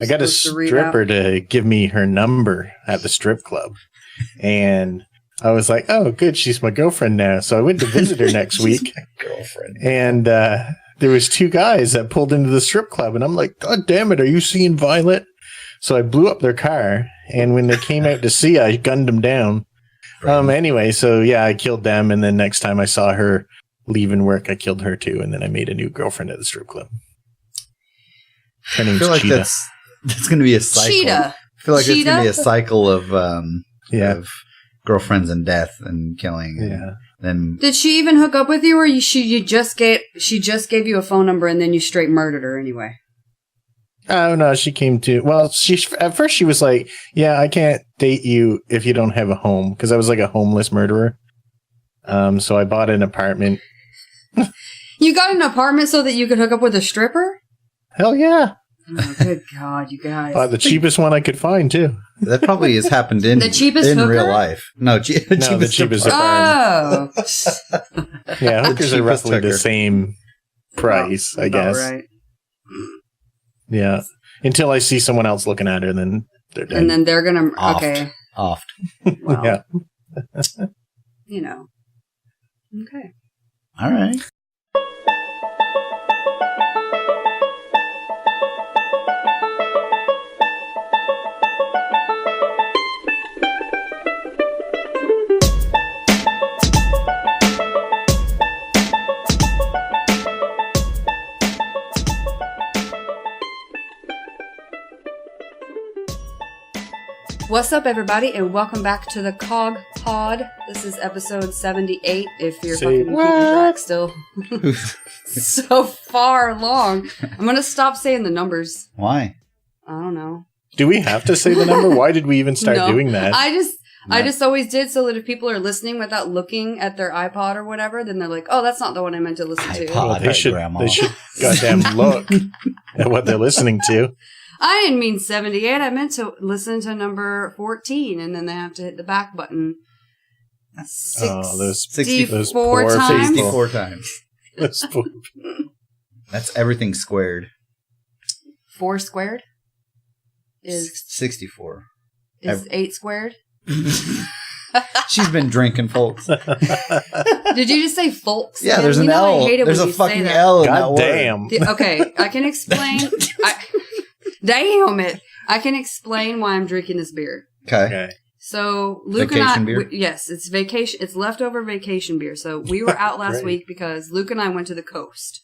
I got a stripper to give me her number at the strip club. And I was like, oh, good. She's my girlfriend now. So I went to visit her next week. Girlfriend. And there was 2 guys that pulled into the strip club. And I'm like, God damn it. Are you seeing Violet? So I blew up their car. And when they came out to see, I gunned them down. Anyway, so yeah, I killed them. And then next time I saw her leaving work, I killed her too. And then I made a new girlfriend at the strip club. Her name's Cheetah. That's going to be a cycle. Cheetah. I feel like it's going to be a cycle of girlfriends and death and killing. Yeah. Then did she even hook up with you, or she just gave you a phone number and then you straight murdered her anyway? Oh no, she came to. Well, at first she was like, "Yeah, I can't date you if you don't have a home," because I was like a homeless murderer. So I bought an apartment. You got an apartment so that you could hook up with a stripper? Hell yeah! Oh, good God, you guys! The cheapest one I could find too. That probably has happened in the cheapest in hooker? real life. No, the cheapest. Oh, yeah, hookers are roughly the same price, I guess. Right. Yeah, until I see someone else looking at her, then they're dead. And then they're gonna Oft. Well, yeah. Okay. All right. What's up, everybody, and welcome back to the CoGPod. This is episode 78, if you're fucking keeping track still. So far along. I'm going to stop saying the numbers. Why? I don't know. Do we have to say the number? Why did we even start doing that? I just always did, so that if people are listening without looking at their iPod or whatever, then they're like, oh, that's not the one I meant to listen to. Well, they should goddamn look at what they're listening to. I didn't mean 78. I meant to listen to number 14, and then they have to hit the back button. 64 times? 64 times. That's everything squared. 4 squared? Is 64. Is 8 squared? She's been drinking, folks. Did you just say folks? Yeah, there's an L. There's a fucking L in that word. Damn. Okay, I can explain. Damn it. I can explain why I'm drinking this beer. Okay. So, Luke vacation and I... beer? Yes, it's vacation. It's leftover vacation beer. So, we were out last week because Luke and I went to the coast.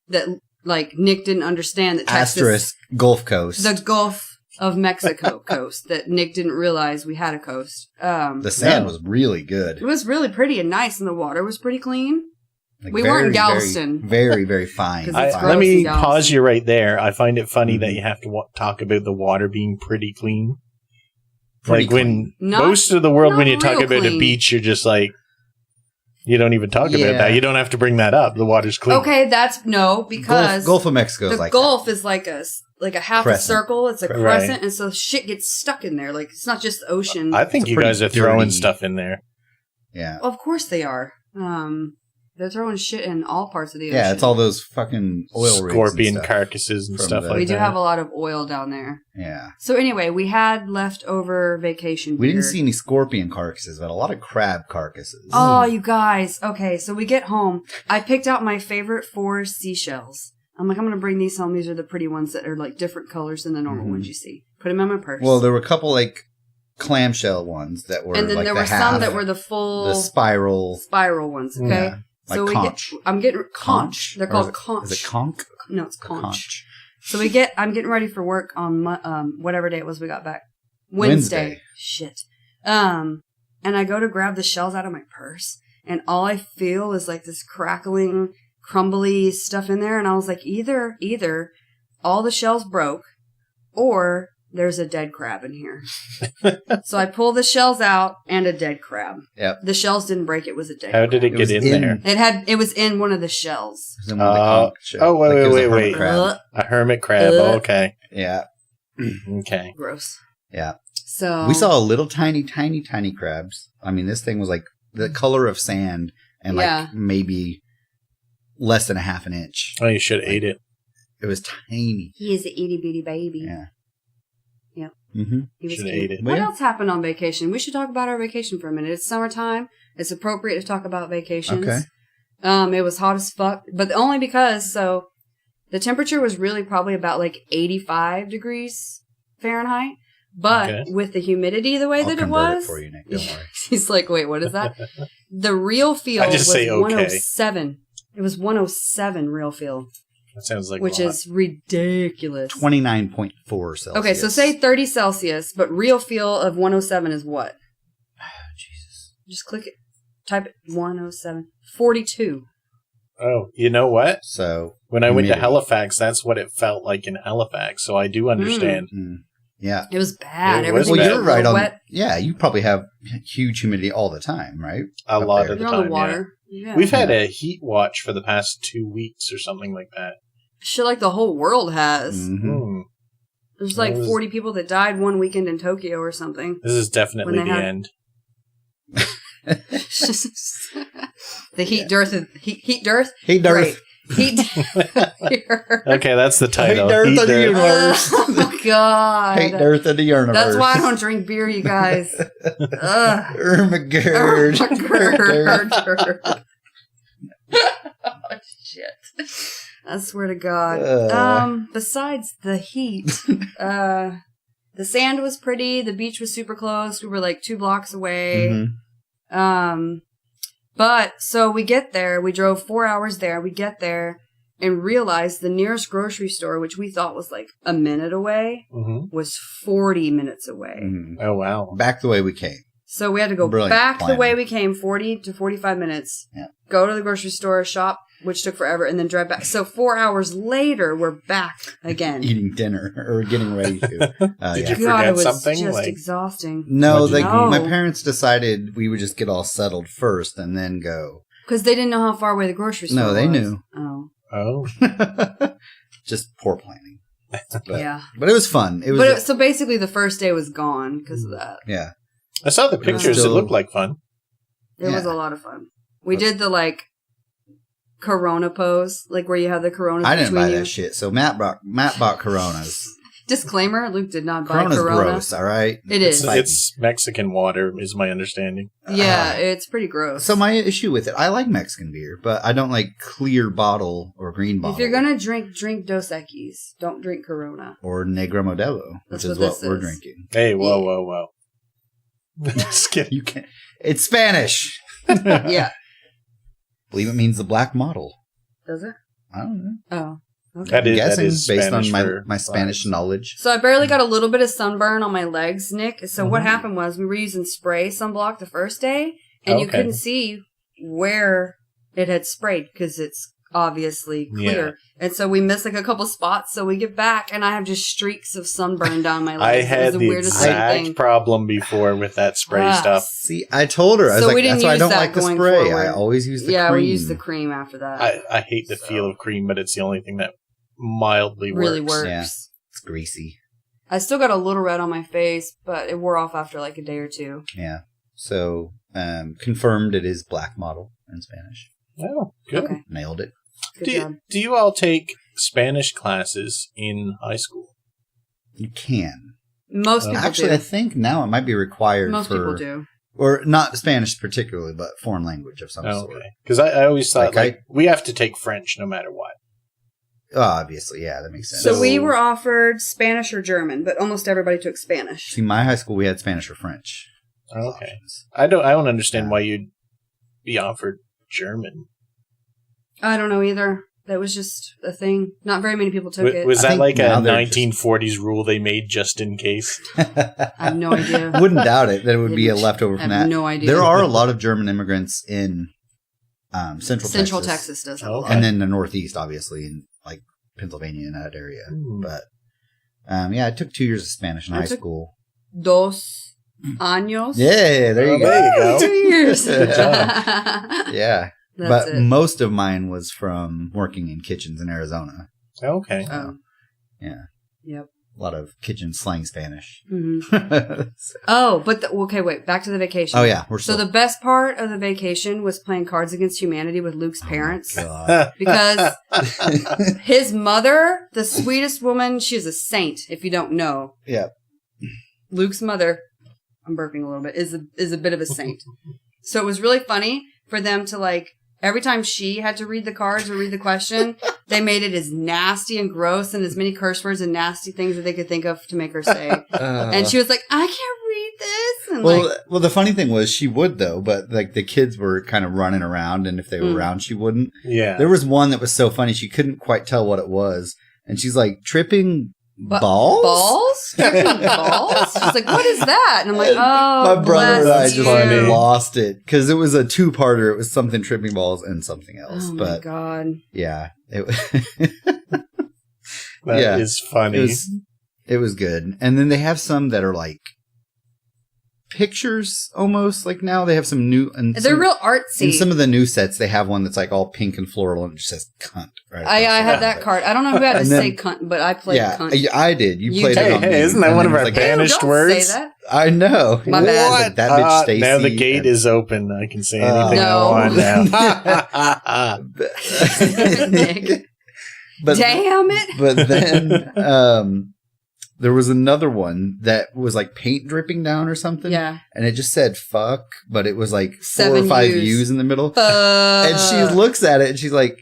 That, Nick didn't understand that Texas... Asterisk, Gulf Coast. The Gulf of Mexico coast. That Nick didn't realize we had a coast. The sand was really good. It was really pretty and nice, and the water was pretty clean. We weren't in Galveston. Very, very fine. Let me pause you right there. I find it funny that you have to talk about the water being pretty clean. Most of the world, when you talk about a beach, you're just like, you don't even talk about that. You don't have to bring that up. The water's clean. Okay, because Gulf of Mexico is like Gulf that. is like a half a circle. It's a crescent, and so shit gets stuck in there. Like, it's not just the ocean. I think you guys are throwing stuff in there. Yeah. Well, of course they are. They're throwing shit in all parts of the ocean. Yeah, it's all those fucking oil rigs scorpion carcasses and stuff like that. We do have a lot of oil down there. Yeah. So anyway, we had leftover vacation beer. We didn't see any scorpion carcasses, but a lot of crab carcasses. Oh, you guys. Okay, so we get home. I picked out my favorite 4 seashells. I'm like, I'm going to bring these home. These are the pretty ones that are like different colors than the normal ones you see. Put them in my purse. Well, there were a couple clamshell ones that were and then there were some that were the spiral ones, okay? Yeah. So conch. I'm getting conch. They're called conch. Is it conch? No, it's conch. So I'm getting ready for work on whatever day it was we got back. Wednesday. Shit. And I go to grab the shells out of my purse, and all I feel is like this crackling, crumbly stuff in there, and I was like, either all the shells broke, or there's a dead crab in here. So I pull the shells out and a dead crab. Yep. The shells didn't break. It was a dead crab. How did it get in there? It was in one of the shells. Wait. A hermit crab. Okay. Yeah. Okay. Gross. Yeah. So we saw little tiny crabs. I mean, this thing was like the color of sand and maybe less than a half an inch. Oh, you should have ate it. It was tiny. He is an itty bitty baby. Yeah. Yep. Mm-hmm. He was Should have cute. ate it. What Yeah. else happened on vacation? We should talk about our vacation for a minute. It's summertime. It's appropriate to talk about vacations. Okay. It was hot as fuck, but only because, so the temperature was really probably about like 85 degrees Fahrenheit. But Okay. with the humidity the way I'll that it convert was, it for you, Nick. Don't worry. he's like, wait, what is that? The real feel I just was say okay. 107. It was 107 real feel, That sounds like which a lot. is ridiculous. 29.4 Celsius. Okay, so say 30 Celsius, but real feel of 107 is what? Jesus. Just click it. Type it 107. 42. Oh, you know what? So When I went to humidity. Halifax, that's what it felt like in Halifax. So I do understand. Mm. Yeah. It was bad. It was Everything Well, bad. was you're a right little on. wet. Yeah, you probably have huge humidity all the time, right? A Up lot there. of the You're on the time. water. Yeah. Yeah. We've had a heat watch for the past 2 weeks or something like that. Shit like the whole world has. Mhm. Hmm. There's like That was- 40 people that died one weekend in Tokyo or something. This is definitely When the they had- end. The heat dearth. Heat dearth? Hey, Derth. Great. Heat dearth. Okay, that's the title. Derth Heat of the Derth. universe. Oh, God. Hey, Derth of the universe. That's why I don't drink beer, you guys. Ugh. Ermahgerd. Ermahgerd. Oh, shit. I swear to God. Besides the heat, the sand was pretty. The beach was super close. We were like 2 blocks away. Mhm. But so we get there. We drove 4 hours there. We get there and realized the nearest grocery store, which we thought was like a minute away, Mhm. was 40 minutes away. Mhm. Oh, wow. Back the way we came. So we had to go Brilliant back the planning. way we came, 40 to 45 minutes, Yeah. go to the grocery store, shop, which took forever, and then drive back. So 4 hours later, we're back again. Eating dinner or getting ready to. Did Yeah. you God, forget it was something? just Like- exhausting. No, What'd you eat? my parents decided we would just get all settled first and then go. Because they didn't know how far away the grocery store was. No, they knew. Oh, Oh, Just poor planning. But, yeah. But it was fun. It was. But so basically the first day was gone because of that. yeah. I saw the was pictures. still- It looked like fun. It was Yeah. a lot of fun. We did the like Corona pose, like where you have the Coronas I didn't between buy you. that shit. So Matt bought Coronas. Disclaimer: Luke did not buy Corona's Corona. gross. All right. It is. It's Mexican water, is my understanding. Yeah, it's pretty gross. So my issue with it, I like Mexican beer, but I don't like clear bottle or green bottle. If you're gonna drink Dos Equis. Don't drink Corona. or Negro Modelo, That's which is what what this we're is. drinking. Hey, whoa. Just kidding. You can't. It's Spanish. Yeah. believe it means the black model. Does it? I don't know. Oh. Okay. That I'm is, guessing that is based Spanish on for my Spanish flowers. knowledge. So I barely got a little bit of sunburn on my legs, Nick. So what Mhm. happened was we were using spray sunblock the first day, and you Okay. couldn't see where it had sprayed because it's obviously clear. And so we missed like a couple spots. So we get back, and I have just streaks of sunburn down my I legs. It was had the the weirdest fucking exact thing. problem before with that spray Ah, stuff. See, I told her. I was So like, we didn't that's why I use don't that like the going spray. forward. I always use the Yeah, cream. we used the cream after that. I hate the feel of cream, but it's the only thing that mildly really works. works. Yeah. It's greasy. I still got a little red on my face, but it wore off after like a day or two. Yeah. So, confirmed it is black model in Spanish. Oh, good. Okay, Nailed it. good job. Do you all take Spanish classes in high school? You can. Most people Actually, do. I think now it might be required Most for, people do. or not Spanish particularly, but foreign language of some Oh, sort. okay. Because I always thought Like, we have to take French no matter what. Oh, obviously, yeah, that makes sense. So So- we were offered Spanish or German, but almost everybody took Spanish. See, my high school we had Spanish or French. as Okay. options. I don't understand Yeah. why you'd be offered German. I don't know either. That was just a thing. Not very many people took it. Was I that think like now a they're 1940s rule they made just in case? I have no idea. Wouldn't doubt it that it would be a leftover I from have that. no idea. There are a lot of German immigrants in Central Texas does have a Okay. lot. and then the Northeast, obviously, in like Pennsylvania and that area. Hmm. But yeah, I took 2 years of Spanish in I high took- school. Dos años. Yeah, there you Oh, go. there you go. 2 years. Good job. Yeah, That's but it. most of mine was from working in kitchens in Arizona. Okay. Oh. Yeah, Yep. a lot of kitchen slang Spanish. hmm Oh Oh, but okay, wait. Back to the vacation. yeah, we're So still. the best part of the vacation was playing Cards Against Humanity with Luke's parents. Oh my Because God. his mother, the sweetest woman, she's a saint, if you don't know. Yeah. Luke's mother, I'm burping a little bit, is a bit of a saint. So it was really funny for them to like, every time she had to read the cards or read the question, they made it as nasty and gross and as many curse words and nasty things that they could think of to make her say. And she was like, I can't read this. And well, the funny thing was she would though, but like the kids were kind of running around, and if they were around, she wouldn't. Yeah. There was one that was so funny. She couldn't quite tell what it was. And she's like, tripping balls? Balls? Tripping balls? She's like, what is that? And I'm like, oh, my brother and I just funny. lost it because it was a two-parter. It was something tripping balls and something else. Oh, but my God. Yeah. That is funny. It was good. And then they have some that are like pictures almost. Like now they have some new. And they're real artsy. In some of the new sets, they have one that's like all pink and floral and it just says cunt. Right. I had that card. I don't know who had to say cunt, but I played cunt. Yeah, I did. You played it on me. Isn't that one of our like, banished don't words? Say that. I know. My bad. Like, that bitch Stacy. Now the gate is open. I can say anything No. I want now. Nick. But, damn it. But then there was another one that was like paint dripping down or something. Yeah. And it just said fuck, but it was like 4 7 or 5 U's. U's in the middle. Fuck. And she looks at it and she's like,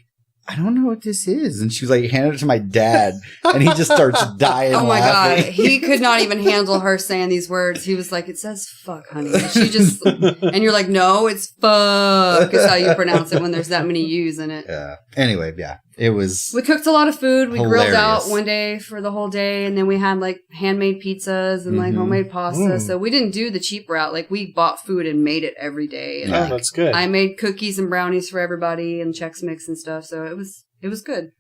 I don't know what this is. And she was like, handed it to my dad. And he just starts dying Oh my laughing. God. He could not even handle her saying these words. He was like, it says fuck, honey. And she just, and you're like, no, it's fuck is how you pronounce it when there's that many U's in it. Yeah. Anyway, yeah. It was. We cooked a lot of food. We grilled out hilarious. one day for the whole day. And then we had like handmade pizzas and like homemade pasta. So we didn't do the cheap route. Like we bought food and made it every day. And Oh, like, that's good. I made cookies and brownies for everybody and Chex Mix and stuff. So it was good.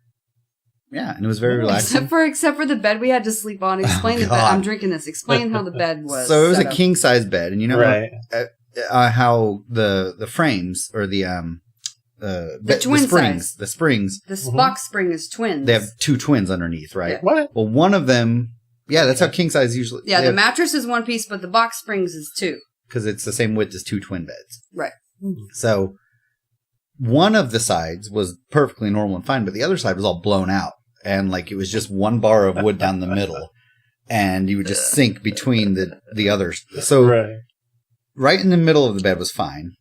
Yeah. And it was very relaxing. Except for the bed we had to sleep on. Explain the bed. God. I'm drinking this. Explain how the bed was. So it was set a up. king size bed. And you know Right. how the frames or the twin springs, size. the springs, The box spring is twins. they have 2 twins underneath, right? Yeah. What? Well, one of them, yeah, that's how king size usually. Yeah, the mattress is one piece, but the box springs is 2. because it's the same width as 2 twin beds. Right. So one of the sides was perfectly normal and fine, but the other side was all blown out, and like it was just one bar of wood down the middle, and you would just sink between the others. So right in the middle of the bed was fine.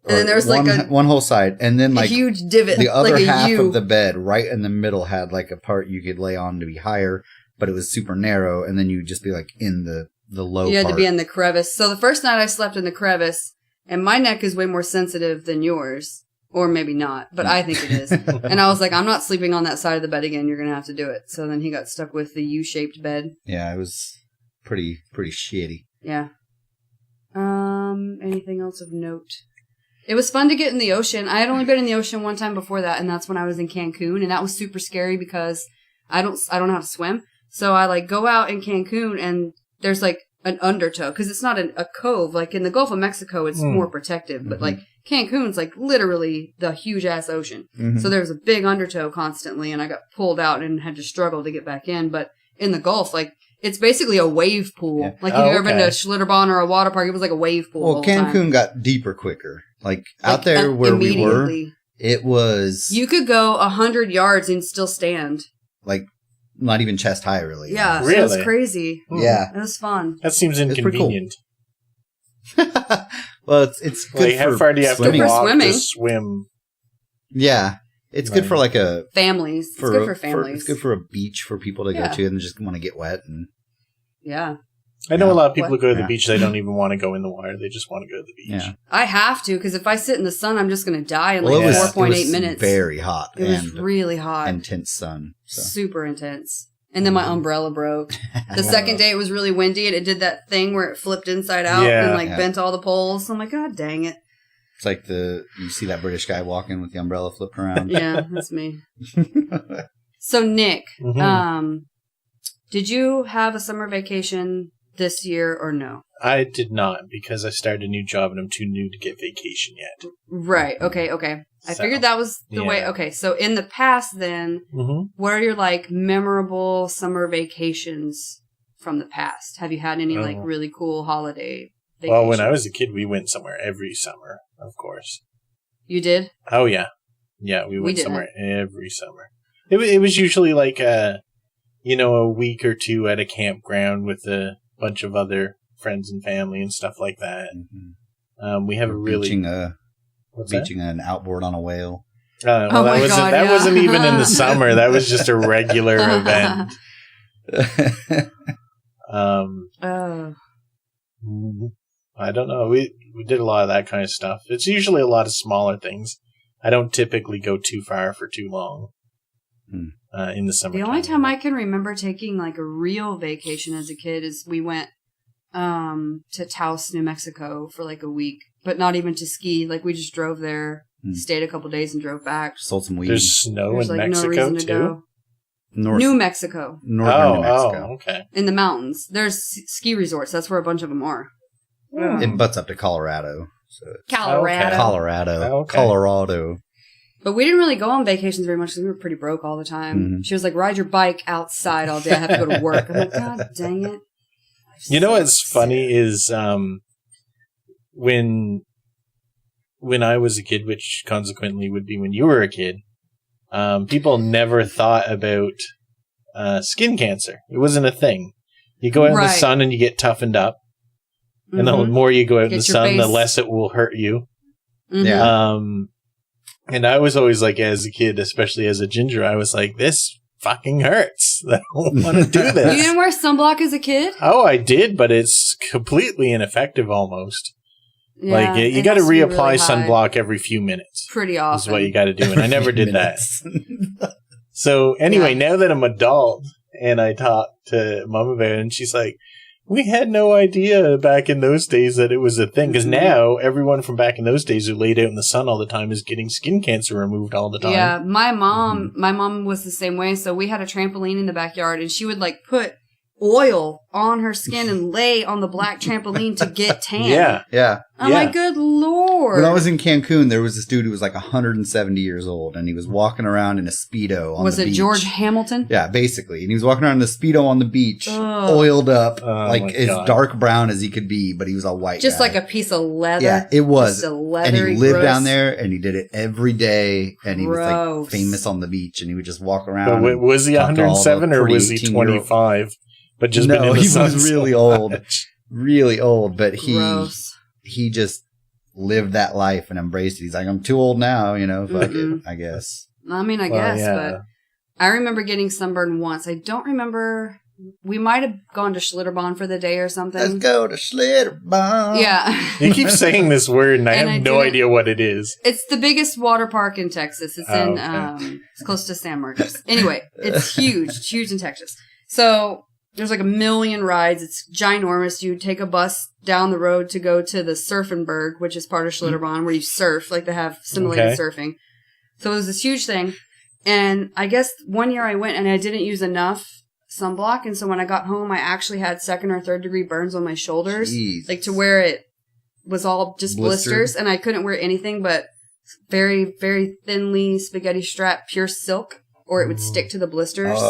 And then there was one, like one whole side, and then like a huge divot. the other like a half U. of the bed, right in the middle, had like a part you could lay on to be higher, but it was super narrow, and then you'd just be like in the low. You had part. to be in the crevice. So the first night I slept in the crevice, and my neck is way more sensitive than yours, or maybe not, but I think it is. And I was like, I'm not sleeping on that side of the bed again. You're gonna have to do it. So then he got stuck with the U-shaped bed. Yeah, it was pretty shitty. Yeah. Anything else of note? It was fun to get in the ocean. I had only been in the ocean one time before that, and that's when I was in Cancun, and that was super scary because I don't know how to swim. So I like go out in Cancun, and there's like an undertow because it's not a cove. Like in the Gulf of Mexico, it's more protective, but like Cancun's like literally the huge ass ocean. So there was a big undertow constantly, and I got pulled out and had to struggle to get back in. But in the Gulf, like it's basically a wave pool. Yeah. Like if you've ever been to Schlitterbahn or a water park, it was like a wave pool. Well, the whole time. Cancun got deeper quicker. Like out there where we were, immediately. it was You could go 100 yards and still stand. like not even chest high, really. Yeah, Really? it was crazy. Yeah. It was fun. That seems pretty cool. inconvenient. Well, it's good Like, how for far do you have swimming. to walk swimming. to swim? Yeah, it's good Right. for like a Families. It's good for families. it's good for a beach for people to Yeah. go to and just want to get wet and Yeah. I know a lot of people What? who go to the Yeah. beach, they don't even want to go in the water. They just want to go to the beach. yeah. I have to, because if I sit in the sun, I'm just going to die in Well, like it was 4.8 minutes. very hot It was and really hot. intense sun. So. Super intense. And then my umbrella broke. The second day it was really windy and it did that thing where it flipped inside out Yeah. and like Yeah. bent all the poles. I'm like, God dang it. It's like you see that British guy walking with the umbrella flipped around. Yeah, that's me. So Nick, did you have a summer vacation this year or no? I did not because I started a new job and I'm too new to get vacation yet. Right. Okay. I So, figured that was the way. yeah. Okay. So in the past then, what are your like memorable summer vacations from the past? Have you had any like really cool holiday vacations? Well, when I was a kid, we went somewhere every summer, of course. You did? Oh, yeah. Yeah, we went didn't. somewhere every summer. It was usually like a week or two at a campground with the bunch of other friends and family and stuff like that. Mm-hmm. We have a really beaching an outboard on a whale. Well, Oh my God, that yeah. wasn't even in the summer. That was just a regular event. I don't know. We did a lot of that kind of stuff. It's usually a lot of smaller things. I don't typically go too far for too long in the summer. The only time I can remember taking like a real vacation as a kid is we went to Taos, New Mexico for like a week, but not even to ski. Like we just drove there, stayed a couple days, and drove back. Sold some weed. There's snow There's in like Mexico no reason to too. go. North, New Mexico, northern New Mexico. Oh, okay. in the mountains. There's ski resorts. That's where a bunch of them are. It butts up to Colorado. So Colorado. Okay. Colorado. Okay. Colorado. But we didn't really go on vacations very much because we were pretty broke all the time. Mm-hmm. She was like, ride your bike outside all day. I have to go to work. I'm like, God dang it. You know what's funny is when I was a kid, which consequently would be when you were a kid, people never thought about skin cancer. It wasn't a thing. You go out in the sun and you get toughened up. And the more you go out in the sun, the less it will hurt you. Mm-hmm. Yeah. And I was always like, as a kid, especially as a ginger, I was like, this fucking hurts. I don't want to do this. You didn't wear sunblock as a kid? Oh, I did, but it's completely ineffective almost. Yeah, like, you got to reapply sunblock every few minutes. Pretty often. Is what you got to do, and I never did that. So, anyway, now that I'm adult, and I talked to Mom about it, and she's like, we had no idea back in those days that it was a thing. Because now, everyone from back in those days who laid out in the sun all the time is getting skin cancer removed all the time. Yeah, my mom was the same way. So we had a trampoline in the backyard, and she would like put oil on her skin and lay on the black trampoline to get tan. Yeah. I'm like, good Lord. When I was in Cancun, there was this dude who was like 170 years old, and he was walking around in a Speedo on the beach. Was it George Hamilton? Yeah, basically. And he was walking around in a Speedo on the beach, oiled up, like as dark brown as he could be, but he was all white. Just like a piece of leather. Yeah, it was. Just a And leathery, he lived gross. down there, and he did it every day, and he was Gross. like famous on the beach, and he would just walk around. But was he 107 or was he 25? But just been in the he sun was really so old. much. Really old, but Gross. he just lived that life and embraced it. He's like, I'm too old now, fuck it, I guess. I mean, I guess, but I remember getting sunburned once. I don't remember. We might have gone to Schlitterbahn for the day or something. Let's go to Schlitterbahn. Yeah. You keep saying this word and I have no idea what it is. It's the biggest water park in Texas. It's it's close to San Marcos. Anyway, it's huge. It's huge in Texas. So there's like a million rides. It's ginormous. You take a bus down the road to go to the Surfenberg, which is part of Schlitterbahn, where you surf. Like they have simulated surfing. So it was this huge thing. And I guess one year I went and I didn't use enough sunblock. And so when I got home, I actually had 2nd or 3rd degree burns on my shoulders. Jeez. Like to where it was all just blisters. And I couldn't wear anything but very, very thinly spaghetti strap pure silk. Or it would stick to the blisters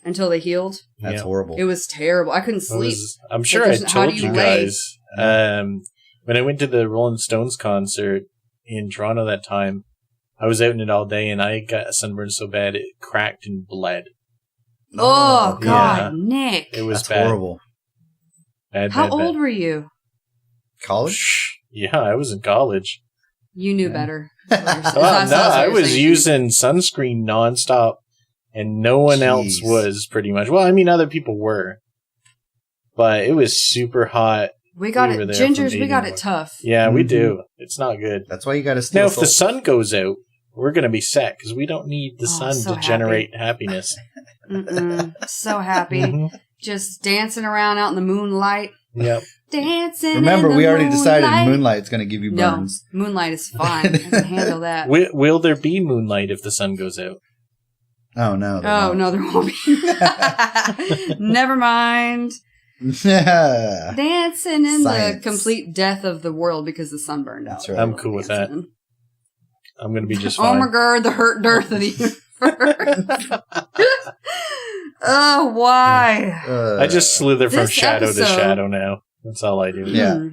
until they healed. That's horrible. It was terrible. I couldn't sleep. I'm sure I told you guys when I went to the Rolling Stones concert in Toronto that time, I was out in it all day and I got a sunburn so bad it cracked and bled. Oh, God, Nick. It was horrible. Bad, How old were you? College? Yeah, I was in college. You knew better. I was using sunscreen nonstop, and no one else was pretty much. Well, I mean, other people were, but it was super hot. We got it, gingers. We got it tough. Yeah, we do. It's not good. That's why you got to stay. Now, if the sun goes out, we're gonna be set because we don't need the sun to generate happiness. So happy, just dancing around out in the moonlight. Yep. Dancing. Remember, we already decided moonlight. Moonlight's going to give you burns. No, moonlight is fine. I can handle that. Will there be moonlight if the sun goes out? Oh, no. No, there won't be. Never mind. Dancing in the complete death of the world because the sun burned out. That's right. I'm cool with that. I'm going to be just fine. Ermahgerd, the Hert, Derth of the universe. Oh, why? I just slither from shadow to shadow now. That's all I do. Yeah.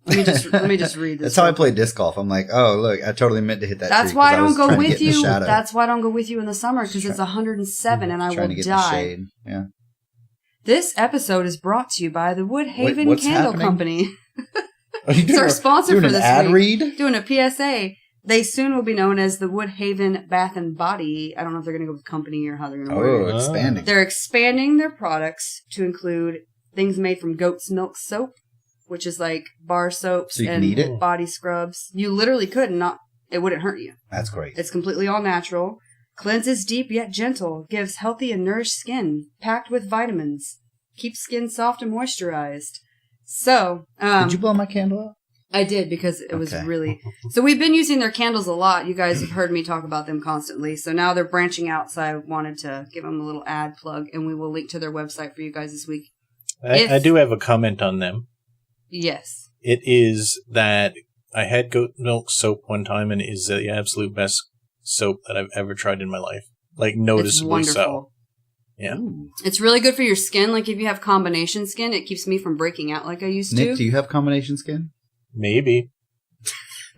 Let me just read this. That's how I play disc golf. I'm like, oh, look, I totally meant to hit that That's tree why I don't go with you. That's why I don't go with you in the summer because it's 107 and I will die. To get the shade. Yeah. This episode is brought to you by the Woodhaven what's Candle happening? Company. Are you It's our sponsor doing for an this ad week. read? Doing a PSA. They soon will be known as the Woodhaven Bath and Body. I don't know if they're going to go with company or how they're going to word it. Oh, expanding. They're expanding their products to include things made from goat's milk soap, which is like bar soaps So you can and eat it? body scrubs. You literally could and it wouldn't hurt you. That's great. It's completely all natural. Cleanses deep yet gentle. Gives healthy and nourished skin. Packed with vitamins. Keeps skin soft and moisturized. So, Did you blow my candle out? I did because it was Okay. really... So we've been using their candles a lot. You guys have heard me talk about them constantly. So now they're branching out. So I wanted to give them a little ad plug. And we will link to their website for you guys this week. I do have a comment on them. Yes. It is that I had goat milk soap one time, and it is the absolute best soap that I've ever tried in my life. Like, It's noticeably wonderful. so. Yeah. Ooh. It's really good for your skin. Like if you have combination skin, it keeps me from breaking out like I used Nick, to. do you have combination skin? Maybe.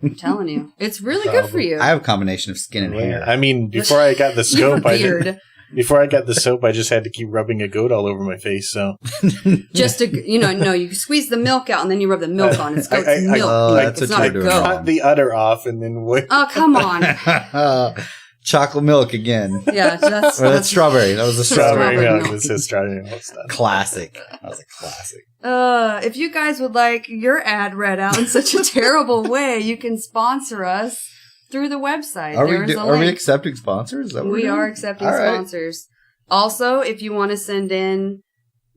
I'm telling you. It's really good for you. I have a combination of skin and hair. I mean, before I got the You have soap, a beard. Before I got the soap, I just had to keep rubbing a goat all over my face. So Just to, no, you squeeze the milk out and then you rub the milk on. It's goat's milk. Oh, that's it's what not a you're doing. goat. cut the udder off and then wait. Oh, come on. Chocolate milk again. Yeah, that's Or that's strawberry. That was a Strawberry strawberry. milk. This is strawberry milk stuff. Classic. That was a classic. If you guys would like your ad read out in such a terrible way, you can sponsor us through the website. Are There's a we link. accepting sponsors? Is that what We we're are doing? accepting All right. sponsors. Also, if you want to send in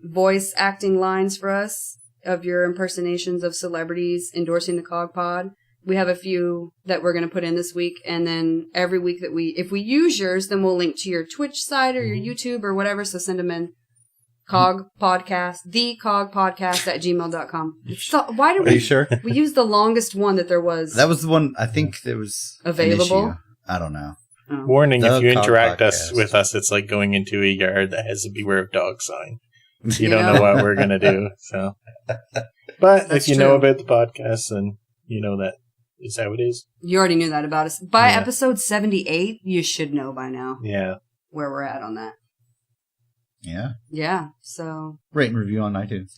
voice acting lines for us of your impersonations of celebrities endorsing the CoGPod, we have a few that we're going to put in this week. And then every week if we use yours, then we'll link to your Twitch site or your YouTube or whatever. So send them in. CoGPodcast, thecogpodcast@gmail.com. So why did Are you sure? we use the longest one that there was? That was the one, I think there was an Available? issue. I don't know. Oh. Warning, The if you Cog interact Podcast. with us, it's like going into a yard that has a beware of dog sign. You You don't know? know what we're going to do. So, But That's if you know true. about the podcast, then you know that is how it is. You already knew that about us. By Yeah. episode 78, you should know by now Yeah. where we're at on that. Yeah. Yeah, so. Rate and review on iTunes.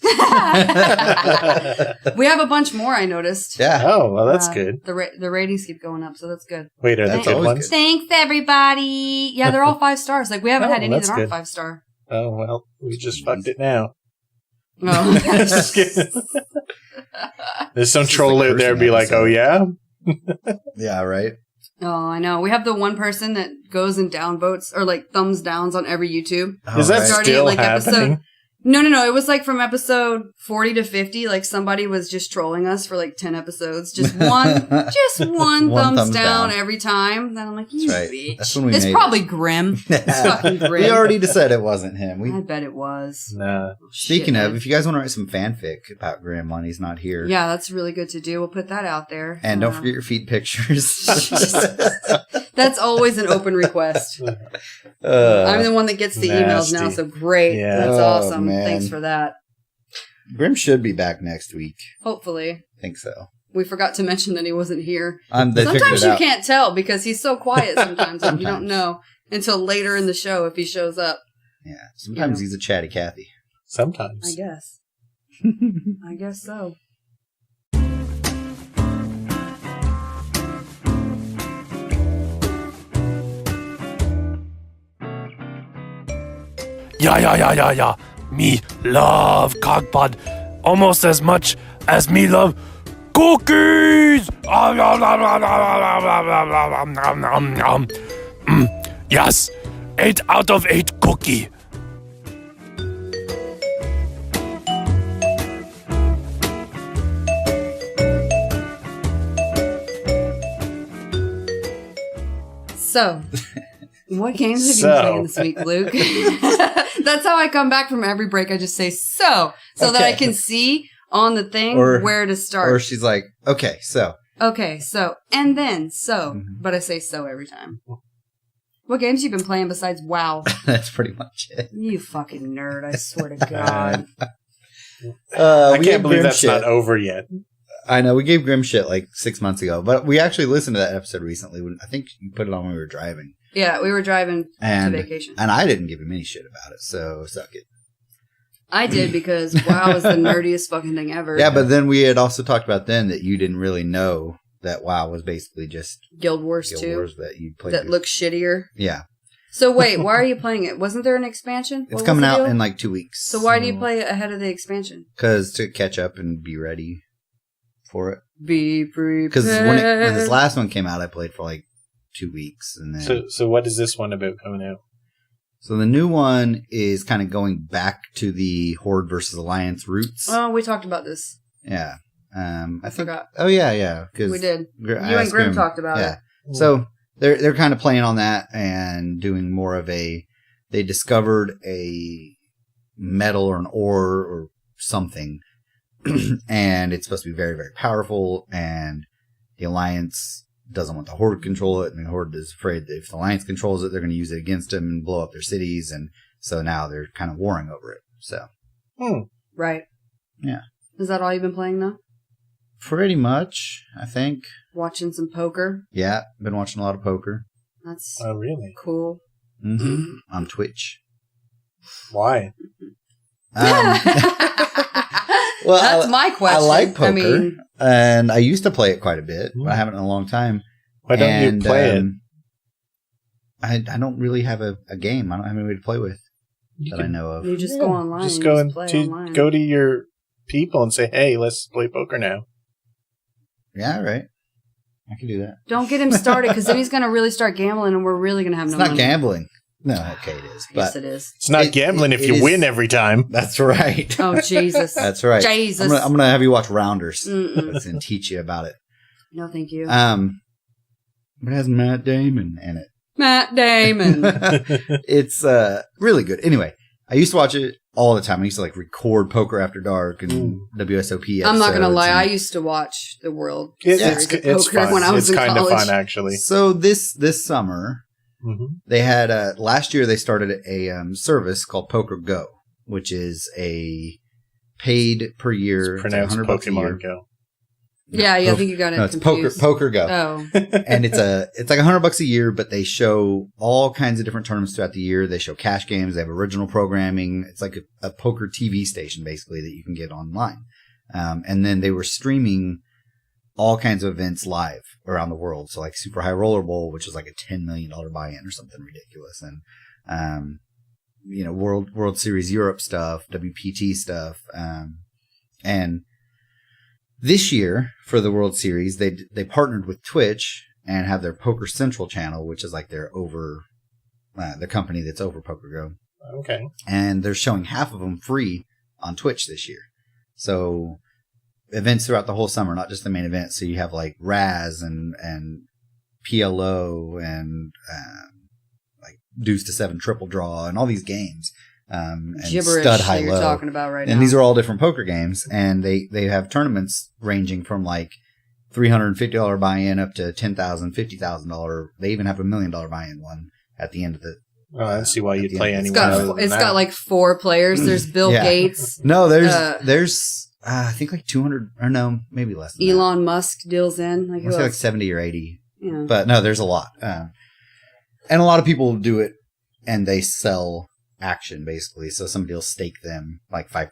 We have a bunch more, I noticed. Yeah. Oh, well, that's Uh, good. The ratings keep going up, so that's good. Wait, are they That's good always ones? good. Thanks, everybody. Yeah, they're all 5 stars. Like, we haven't Oh, had any that that's aren't good. 5 star. Oh, well, we just fucked it now. Oh. Just kidding. There's some This is troll the out there cursing be like, episode. oh, yeah? Yeah, right? Oh, I know. We have the one person that goes and downvotes or like thumbs downs on every YouTube. Is that Alright. Starting still at, like, episode- happening? No. It was like from episode 40 to 50. Like somebody was just trolling us for like 10 episodes. Just one One thumbs thumbs down down. every time. Then I'm like, you That's right. bitch. That's when we It's made probably Grim. It's fucking Grim. We already said it wasn't him. I bet it was. Nah. Speaking Shit, of, man. if you guys want to write some fanfic about Graham when he's not here, Yeah, that's really good to do. We'll put that out there. and don't forget your feet pictures. That's always an open request. I'm the one that gets the emails now, nasty. so great. Yeah. That's Oh, awesome. man. Thanks for that. Grim should be back next week. Hopefully. Think so. We forgot to mention that he wasn't here. They figured Sometimes it you out. can't tell because he's so quiet sometimes and you don't Sometimes. know until later in the show if he shows up, Yeah, sometimes You know. he's a chatty Cathy. Sometimes. I guess. I guess so. Yeah. Me love CoGPod almost as much as me love cookies. Yes, 8 out of 8 cookie. So, what games have you So. been playing this week, Luke? That's how I come back from every break. I just say so that I Okay. can see on the thing Or- where to Or start. she's like, okay, so. Okay, so, and then so, Mhm. but I say so every time. What games you been playing besides WoW? That's pretty much it. You fucking nerd, I swear to God. I We can't gave believe Grim that's shit. not over yet. I know, we gave Grim shit like 6 months ago, but we actually listened to that episode recently. I think you put it on when we were driving. Yeah, we were driving And, to vacation. and I didn't give him any shit about it, so suck it. I did because WoW is the nerdiest fucking thing ever. Yeah, but then we had also talked about then that you didn't really know that WoW was basically just Guild Wars 2 Wars that you played. that looks shittier. Yeah. So wait, why are you playing it? Wasn't there an expansion? It's coming out in like 2 weeks. So why do you play it ahead of the expansion? Because to catch up and be ready for it. Be prepared. Because when this last one came out, I played for like 2 weeks. And then So what is this one about coming out? So the new one is kind of going back to the Horde versus Alliance roots. Oh, we talked about this. Yeah. I forgot. Oh, yeah. We did. You I and asked Grim him- talked about it. So they're kind of playing on that and doing more of they discovered a metal or an ore or something, and it's supposed to be very, very powerful, and the Alliance doesn't want the Horde to control it, and the Horde is afraid that if the Alliance controls it, they're going to use it against them and blow up their cities, and so now they're kind of warring over it. So, Right. Yeah. Is that all you've been playing, though? pretty much, I think. Watching some poker. Yeah, been watching a lot of poker. That's Oh, really? cool. On Twitch. Why? Well, That's my question. I like poker, I mean, and I used to play it quite a bit, but I haven't in a long time. Why don't you play it? I don't really have a game. I don't have anybody to play with that I know of. you just go online. Just and go just play online. go to your people and say, "Hey, let's play poker now." Yeah, right. I can do that. Don't get him started because then he's going to really start gambling and we're really going to have It's no not money. gambling. No, okay, it is. Yes, But it is. It's not gambling if it you is- win every time. that's right. Oh, Jesus. That's right. Jesus. I'm gonna have you watch Rounders. Mm-mm. And teach you about it. No, thank you. But it has Matt Damon in it. Matt Damon. It's really good. Anyway, I used to watch it all the time. I used to like record Poker After Dark and WSOP. I'm not going to lie. episodes I and- used to watch the World It's Series of Poker fun. when I was it's in kind college. of fun, actually. So this summer they had last year they started a service called Poker Go, which is a paid per year. It's pronounced $100 a year. Pokemon Go. Yeah, I think you got it No, it's confused. Poker Go. Oh. And it's like $100 a year, but they show all kinds of different tournaments throughout the year. They show cash games. They have original programming. It's like a poker TV station basically that you can get online. And then they were streaming all kinds of events live around the world. So like Super High Roller Bowl, which is like a $10 million buy-in or something ridiculous. And, World Series Europe stuff, WPT stuff. And this year for the World Series, they partnered with Twitch and have their Poker Central channel, which is like their the company that's over Poker Go. Okay. And they're showing half of them free on Twitch this year. So events throughout the whole summer, not just the main event. So you have like Raz and PLO and like Deuce to 7 Triple Draw and all these games. And Gibberish Stud that High you're Low. talking about right now. And these are all different poker games, and they have tournaments ranging from like $350 buy-in up to $10,000, $50,000. They even have $1 million buy-in one at the end of the. I don't see why you'd play It's anyone. other got than it's that. got like 4 players. There's Bill Yeah. Gates. No, there's I think like 200 or no, maybe less. Than Elon Musk deals in. Like that. who I say like else? 70 or 80, Yeah. but no, there's a lot, and a lot of people do it, and they sell action basically. So somebody will stake them like 5%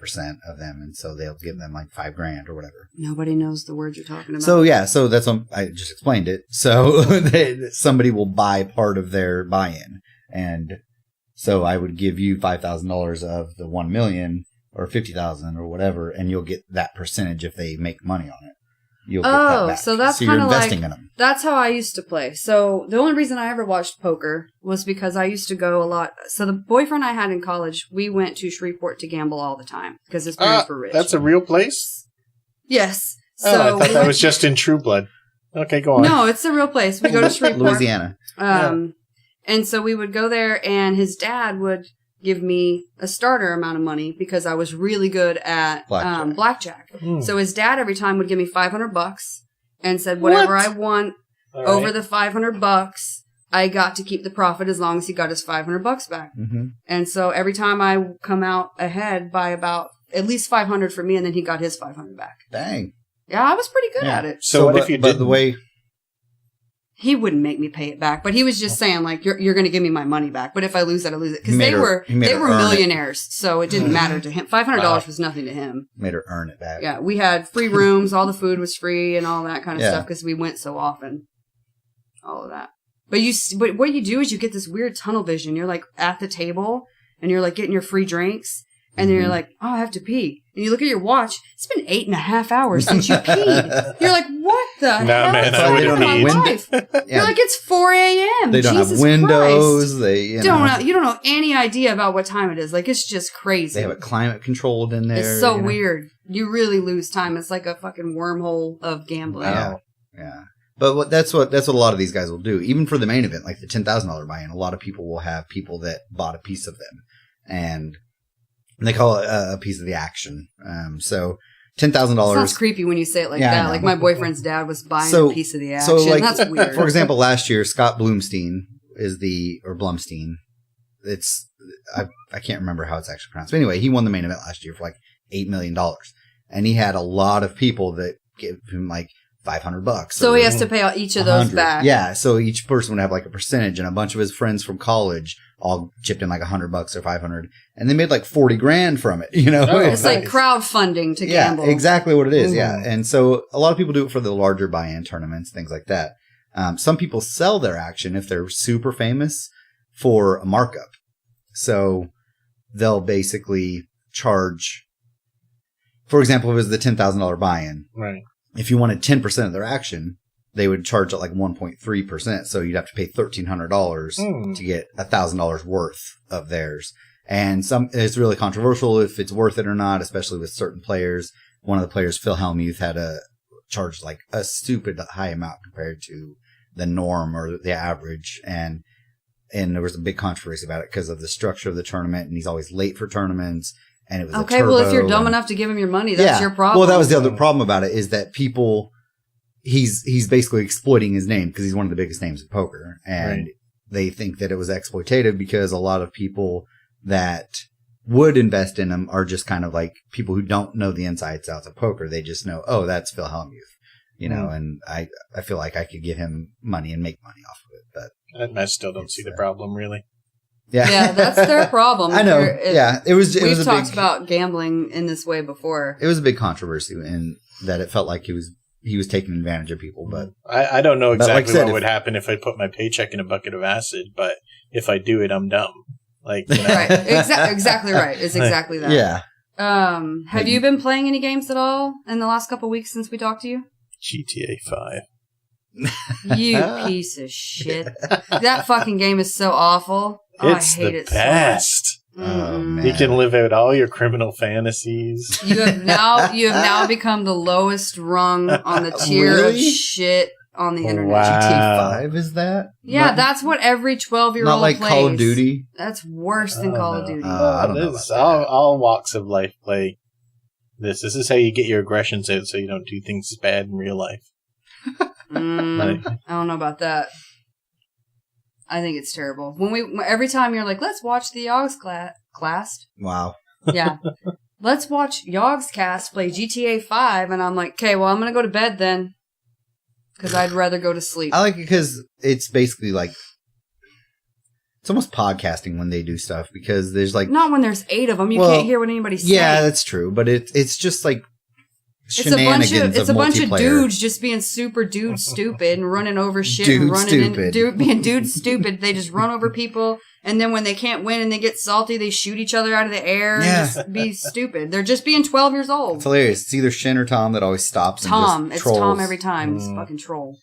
of them, and so they'll give them like $5,000 or whatever. Nobody knows the word you're talking about. So yeah, so that's I just explained it. So somebody will buy part of their buy-in, and so I would give you $5,000 of the 1 million or 50,000 or whatever, and you'll get that percentage if they make money on it. You'll get that back. So that's you're kind of investing like in them. that's how I used to play. So the only reason I ever watched poker was because I used to go a lot. So the boyfriend I had in college, we went to Shreveport to gamble all the time because his parents were rich. That's a real place? Yes. Oh, So I thought that was just in True Blood. Okay, go on. No, it's a real place. We go to Shreveport. Louisiana. And so we would go there, and his dad would give me a starter amount of money because I was really good at blackjack. So his dad every time would give me $500 and said whatever I won over the $500, I got to keep the profit as long as he got his $500 back. Mm-hmm. And so every time I come out ahead by about at least $500 for me, and then he got his $500 back. Dang. Yeah, I was pretty good at it. So what if you But did? the way He wouldn't make me pay it back, but he was just saying like, you're going to give me my money back. But if I lose it, I lose it. Because they were millionaires. So it didn't matter to him. $500 was nothing to him. Made her earn it back. Yeah. We had free rooms. All the food was free and all that kind of stuff because we went so often. All of that. But what you do is you get this weird tunnel vision. You're like at the table and you're like getting your free drinks. And then you're like, oh, I have to pee. And you look at your watch. It's been 8.5 hours since you peed. You're like, what the hell? Man, is going on in my life? You're like, it's 4 a.m. They don't have windows. You don't know any idea about what time it is. Like, it's just crazy. They have it climate controlled in there. It's so weird. You really lose time. It's like a fucking wormhole of gambling. Wow. Yeah. But that's what a lot of these guys will do. Even for the main event, like the $10,000 buy-in, a lot of people will have people that bought a piece of them. And they call it a piece of the action. So $10,000. Sounds creepy when you say it like that. Like my boyfriend's dad was buying a piece of the action. So like, that's weird. For example, last year, Scott Blumstein Blumstein. I can't remember how it's actually pronounced. But anyway, he won the main event last year for like $8 million. And he had a lot of people that gave him like $500. So he has to pay each of those back. Yeah. So each person would have like a percentage, and a bunch of his friends from college all chipped in like $100 or $500, and they made like 40 grand from it. You know, it's like crowdfunding to gamble. Yeah, exactly what it is. Yeah. And so a lot of people do it for the larger buy-in tournaments, things like that. Some people sell their action if they're super famous for a markup. So they'll basically charge, for example, if it was the $10,000 buy-in. Right. If you wanted 10% of their action, they would charge at like 1.3%. So you'd have to pay $1,300 to get $1,000 worth of theirs. And it's really controversial if it's worth it or not, especially with certain players. One of the players, Phil Hellmuth, had charged like a stupid high amount compared to the norm or the average. And there was a big controversy about it because of the structure of the tournament. And he's always late for tournaments. And it was okay. Well, if you're dumb enough to give him your money, that's your problem. Well, that was the other problem about it, is that people, he's basically exploiting his name because he's one of the biggest names in poker, and they think that it was exploitative because a lot of people that would invest in him are just kind of like people who don't know the insides outs of poker. They just know, oh, that's Phil Hellmuth, you know. And I feel like I could give him money and make money off of it, but I still don't see the problem really. Yeah, that's their problem. I know. We've talked about gambling in this way before. It was a big controversy in that it felt like he was taking advantage of people. But I don't know exactly what would happen if I put my paycheck in a bucket of acid. But if I do it, I'm dumb. Like, you know. Right, exactly right. It's exactly that. Yeah. Have you been playing any games at all in the last couple of weeks since we talked to you? GTA 5. You piece of shit! That fucking game is so awful. It's the best. So oh, man. You can live out all your criminal fantasies. You have now become the lowest rung on the tier of shit on the internet. Wow. GTA 5 is that? Yeah, that's what every 12-year-old not like plays. Call of Duty. That's worse than Call of Duty. I don't know. All walks of life play this. This is how you get your aggressions out, so you don't do things as bad in real life. I don't know about that. I think it's terrible. Every time you're like, let's watch the Yogscast. Wow. Yeah. Let's watch Yogscast play GTA 5. And I'm like, okay, well, I'm going to go to bed then. Because I'd rather go to sleep. I like it because it's basically like, it's almost podcasting when they do stuff. Because there's like. Not when there's 8 of them. You can't hear what anybody's saying. Yeah, that's true. But it's just like. It's a bunch of dudes just being super dude stupid and running over shit and being dude stupid. They just run over people, and then when they can't win and they get salty, they shoot each other out of the air and just be stupid. They're just being 12 years old. It's hilarious. It's either Shin or Tom that always stops. It's Tom every time. It's fucking troll.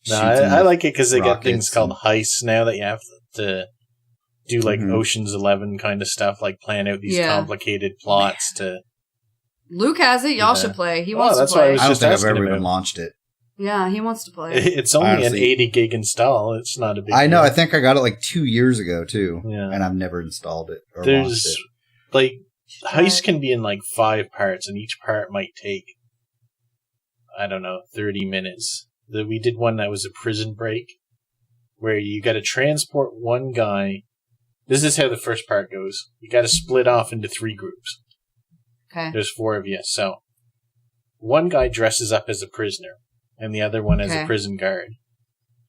No, I like it because they got things called heists now that you have to do like Ocean's 11 kind of stuff, like plan out these complicated plots to. Luke has it. Y'all should play. He wants to I play. don't think I've ever even launched it. Yeah, he wants to play. It's only an 80 gig install. It's not a big I know. deal. I think I got it like 2 years ago, too. Yeah. And I've never installed it or launched it. Like, heists can be in like 5 parts, and each part might take, I don't know, 30 minutes. We did one that was a prison break, where you got to transport one guy. This is how the first part goes. You got to split off into 3 groups. Okay. There's 4 of you. So, one guy dresses up as a prisoner, and the other one as a prison guard.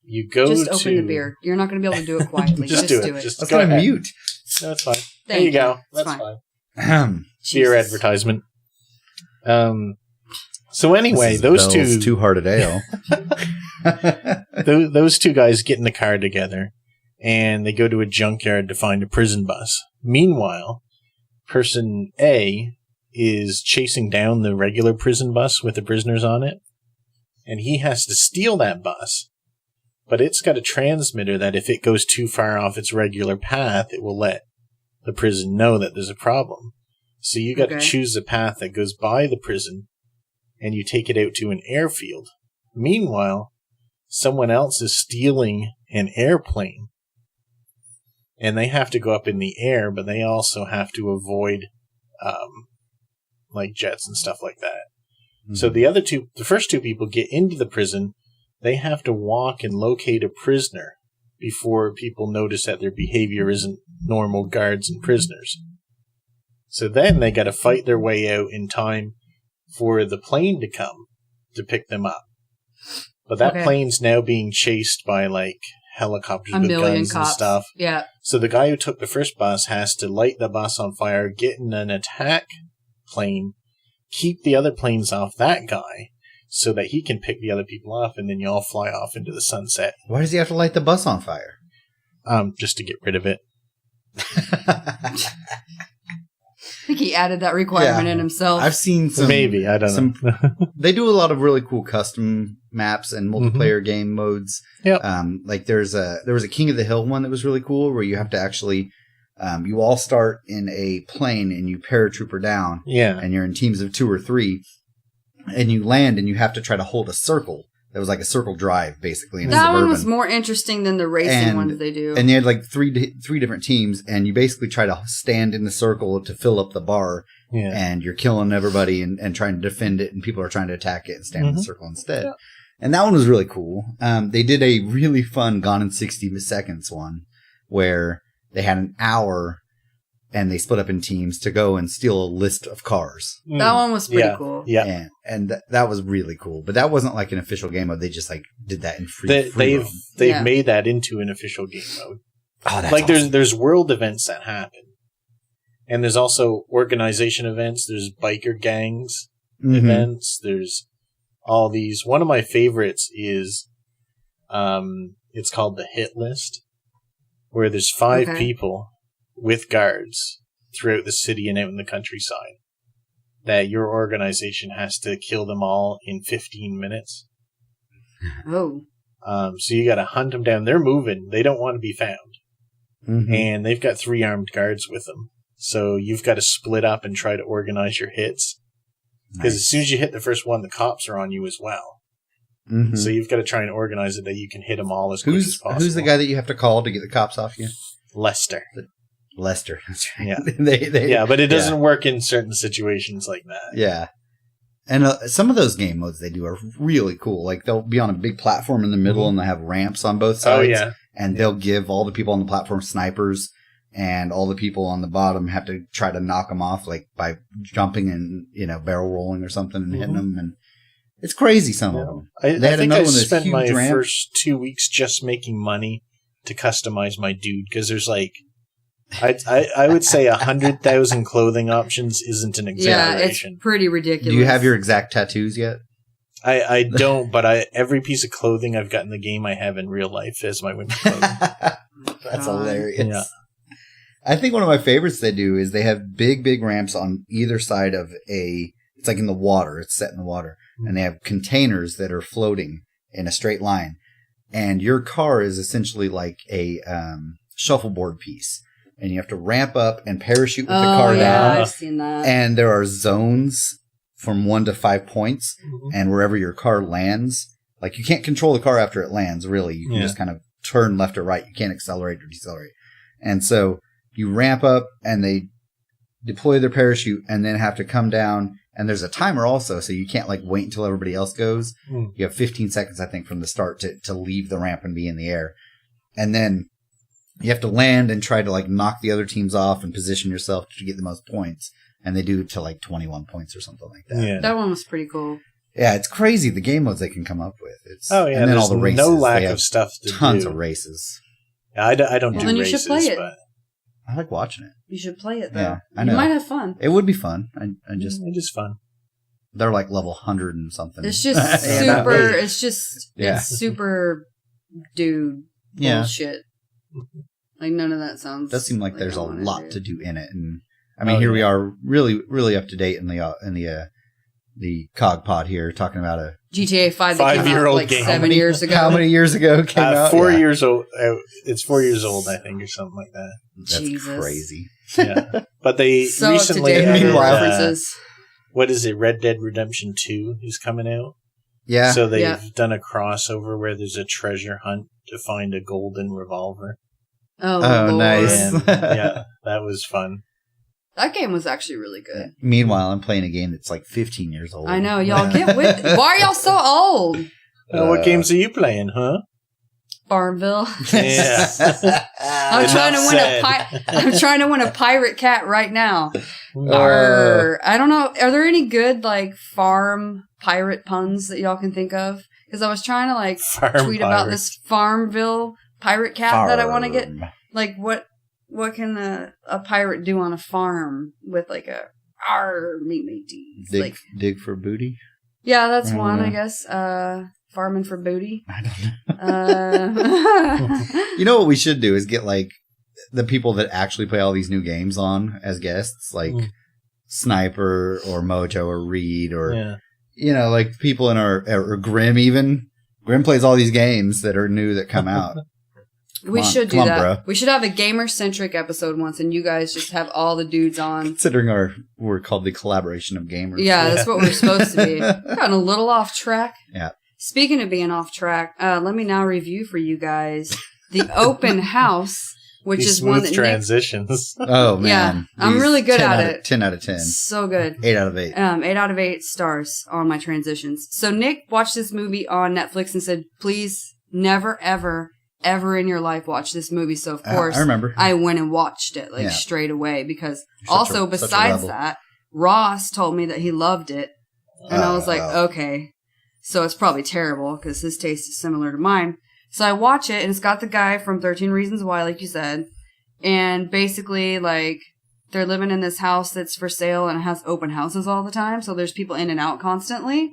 You go Just to... open the beer. You're not going to be able to do it quietly. Just do it. Just Let's go go ahead. mute. No, that's fine. Thank There you go. It's That's fine. fine. Beer Jesus. advertisement. So anyway, those Bell's Two-Hearted Ale. those two guys get in the car together, and they go to a junkyard to find a prison bus. Meanwhile, person A is chasing down the regular prison bus with the prisoners on it, and he has to steal that bus. But it's got a transmitter that if it goes too far off its regular path, it will let the prison know that there's a problem. So you got to choose a path that goes by the prison, and you take it out to an airfield. Meanwhile, someone else is stealing an airplane, and they have to go up in the air, but they also have to avoid like jets and stuff like that. Mm-hmm. So the first two people get into the prison. They have to walk and locate a prisoner before people notice that their behavior isn't normal guards and prisoners. So then they got to fight their way out in time for the plane to come to pick them up. But that plane's now being chased by like helicopters with guns and stuff. Yeah. So the guy who took the first bus has to light the bus on fire, get in an attack plane, keep the other planes off that guy so that he can pick the other people off, and then you all fly off into the sunset. Why does he have to light the bus on fire? Just to get rid of it. I think he added that requirement in himself. I've seen some... Maybe, I don't know. They do a lot of really cool custom maps and multiplayer game modes. Yep. Like there was a King of the Hill one that was really cool where you have to actually... you all start in a plane and you paratrooper down. Yeah. And you're in teams of 2 or 3. And you land and you have to try to hold a circle. That was like a circle drive, basically. In that Suburban. one was more interesting than the racing ones they do. And you had like three different teams, and you basically try to stand in the circle to fill up the bar. Yeah. And you're killing everybody and trying to defend it, and people are trying to attack it and stand in the circle instead. Yeah. And that one was really cool. They did a really fun Gone in 60 Seconds one where they had an hour and they split up in teams to go and steal a list of cars. That one was pretty cool. Yeah. And that was really cool. But that wasn't like an official game mode. They just like did that in free roam. They've made that into an official game mode. Oh, that's like awesome. There's world events that happen. And there's also organization events. There's biker gangs events. There's all these. One of my favorites is it's called the Hit List, where there's 5 people with guards throughout the city and out in the countryside that your organization has to kill them all in 15 minutes. Oh. So you got to hunt them down. They're moving. They don't want to be found. Mm-hmm. And they've got 3 armed guards with them. So you've got to split up and try to organize your hits. Because as soon as you hit the first one, the cops are on you as well. Mm-hmm. So you've got to try and organize it that you can hit them all as quick as possible. Who's the guy that you have to call to get the cops off you? Lester. Lester. That's right. Yeah. But it doesn't work in certain situations like that. Yeah. And some of those game modes they do are really cool. Like they'll be on a big platform in the middle and they have ramps on both sides. Oh, yeah. And they'll give all the people on the platform snipers, and all the people on the bottom have to try to knock them off, like by jumping and, barrel rolling or something and hitting them. And it's crazy, some of them. I think I spent my first 2 weeks just making money to customize my dude, because there's like, I would say 100,000 clothing options isn't an exaggeration. Yeah, it's pretty ridiculous. Do you have your exact tattoos yet? I don't, but every piece of clothing I've got in the game I have in real life as my winter clothing. That's hilarious. Yeah. I think one of my favorites they do is they have big ramps on either side of it's like in the water. It's set in the water. And they have containers that are floating in a straight line. And your car is essentially like a shuffleboard piece. And you have to ramp up and parachute with the car down. I've seen that. And there are zones from 1 to 5 points. Mm-hmm. And wherever your car lands, like you can't control the car after it lands, really. You can just kind of turn left or right. You can't accelerate or decelerate. And so you ramp up and they deploy their parachute and then have to come down. And there's a timer also, so you can't like wait until everybody else goes. You have 15 seconds, I think, from the start to leave the ramp and be in the air. And then you have to land and try to like knock the other teams off and position yourself to get the most points. And they do to like 21 points or something like that. Yeah. That one was pretty cool. Yeah, it's crazy the game modes they can come up with. It's Oh yeah, and then there's all the races. no They lack have of stuff to tons do. of races. I don't Well, do then you races, should play it. but I like watching it. You should play it though. Yeah, I You know. might have fun. It would be fun. I just it's just fun. they're like level 100 and something. It's just Yeah, super. that way. It's just Yeah. it's super, dude. Yeah. Bullshit. Like none of that sounds. It does seem like there's I a wanna lot to do in it, and I mean, Oh, here yeah. we are, really, really up to date in the CoGPod here, talking about a GTA 5 that came out 5-year-old like game. 7 years ago. how many years ago it came out? 4 Yeah. years old. It's 4 years old, I think, or something like that. That's Jesus. crazy. Yeah, but they So recently up to date added, Meanwhile- references. what is it? Red Dead Redemption 2 is coming out. Yeah, So they've Yeah. done a crossover where there's a treasure hunt to find a golden revolver. Oh, Oh, Lord. nice. And, yeah, that was fun. That game was actually really good. Meanwhile, I'm playing a game that's like 15 years old. I know, y'all get with. Why are y'all so old? What games are you playing, huh? Farmville. Yeah. I'm trying to win Enough I'm trying to win a pirate cat right now. Uh, Arr. I don't know. Are there any good like farm pirate puns that y'all can think of? Because I was trying to like Farm tweet about pirates. this Farmville pirate cat that I want to get. Farm. Like what can a pirate do on a farm with like a meat mateys? Like Dig for booty? yeah, that's I don't one know. I guess. Farming for booty. I don't know. You know what we should do is get like the people that actually play all these new games on as guests, like Mm. Sniper or Mojo or Reed or Yeah. you know, like people in our or Grim even. Grim plays all these games that are new that come out. We on, should do come on, that. bro. We should have a gamer centric episode once, and you guys just have all the dudes on. Considering we're called the collaboration of gamers. Yeah, that's what we're supposed to be. Gotten a little off track. Yeah. Speaking of being off track, let me now review for you guys the open house, which These is one smooth that transitions. Oh man. Yeah, I'm These really good 10 at out of- it. 10 out of 10. so good. 8 out of 8. 8 out of 8 stars on my transitions. So Nick watched this movie on Netflix and said, "Please, never, ever, ever in your life watch this movie." So of course, I remember. I went and watched it Yeah. straight away because You're such a- also such a besides rebel. that, Ross told me that he loved it, and I was like, Oh. okay, so it's probably terrible because his taste is similar to mine. So I watch it, and it's got the guy from 13 Reasons Why, like you said, and basically like they're living in this house that's for sale and it has open houses all the time, so there's people in and out constantly,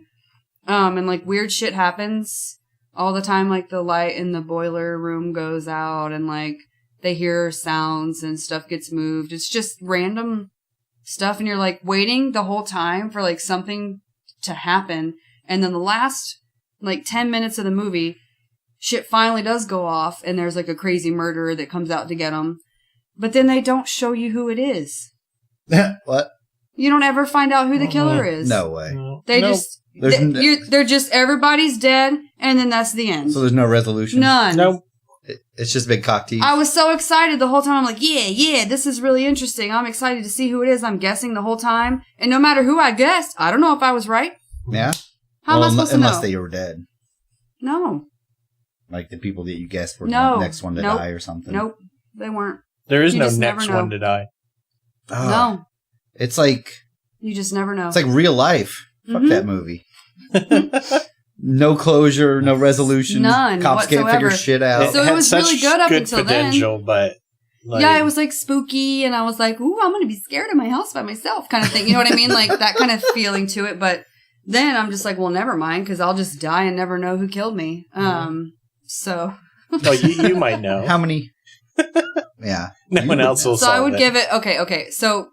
and like weird shit happens all the time, like the light in the boiler room goes out and like they hear sounds and stuff gets moved. It's just random stuff and you're like waiting the whole time for like something to happen. And then the last like 10 minutes of the movie, shit finally does go off and there's like a crazy murderer that comes out to get them. But then they don't show you who it is. What? You don't ever find out who the killer is. No way. They Nope. just, There's they're just, everybody's dead and then that's the end. So there's no resolution? None. Nope. It's just big cock teeth? I was so excited the whole time. I'm like, yeah, this is really interesting. I'm excited to see who it is. I'm guessing the whole time. And no matter who I guessed, I don't know if I was right. Yeah? How am I supposed to know? Unless they were dead. No. Like the people that you guessed were No. the next one to Nope. die or something. Nope. They weren't. There is You no just never next know. one to die. Oh, No. It's like You just never know. real life. Fuck Mhm. that movie. No closure, no resolution. None Cops can't whatsoever. figure shit out. So it had was such really good up until then. potential, but like, yeah, it was like spooky and I was like, ooh, I'm going to be scared in my house by myself kind of thing. You know what I mean? Like that kind of feeling to it. But then I'm just like, well, never mind because I'll just die and never know who killed me. So... Well, you might know. How many? Yeah. No You one would else know. will. So I solve would it. give it okay. So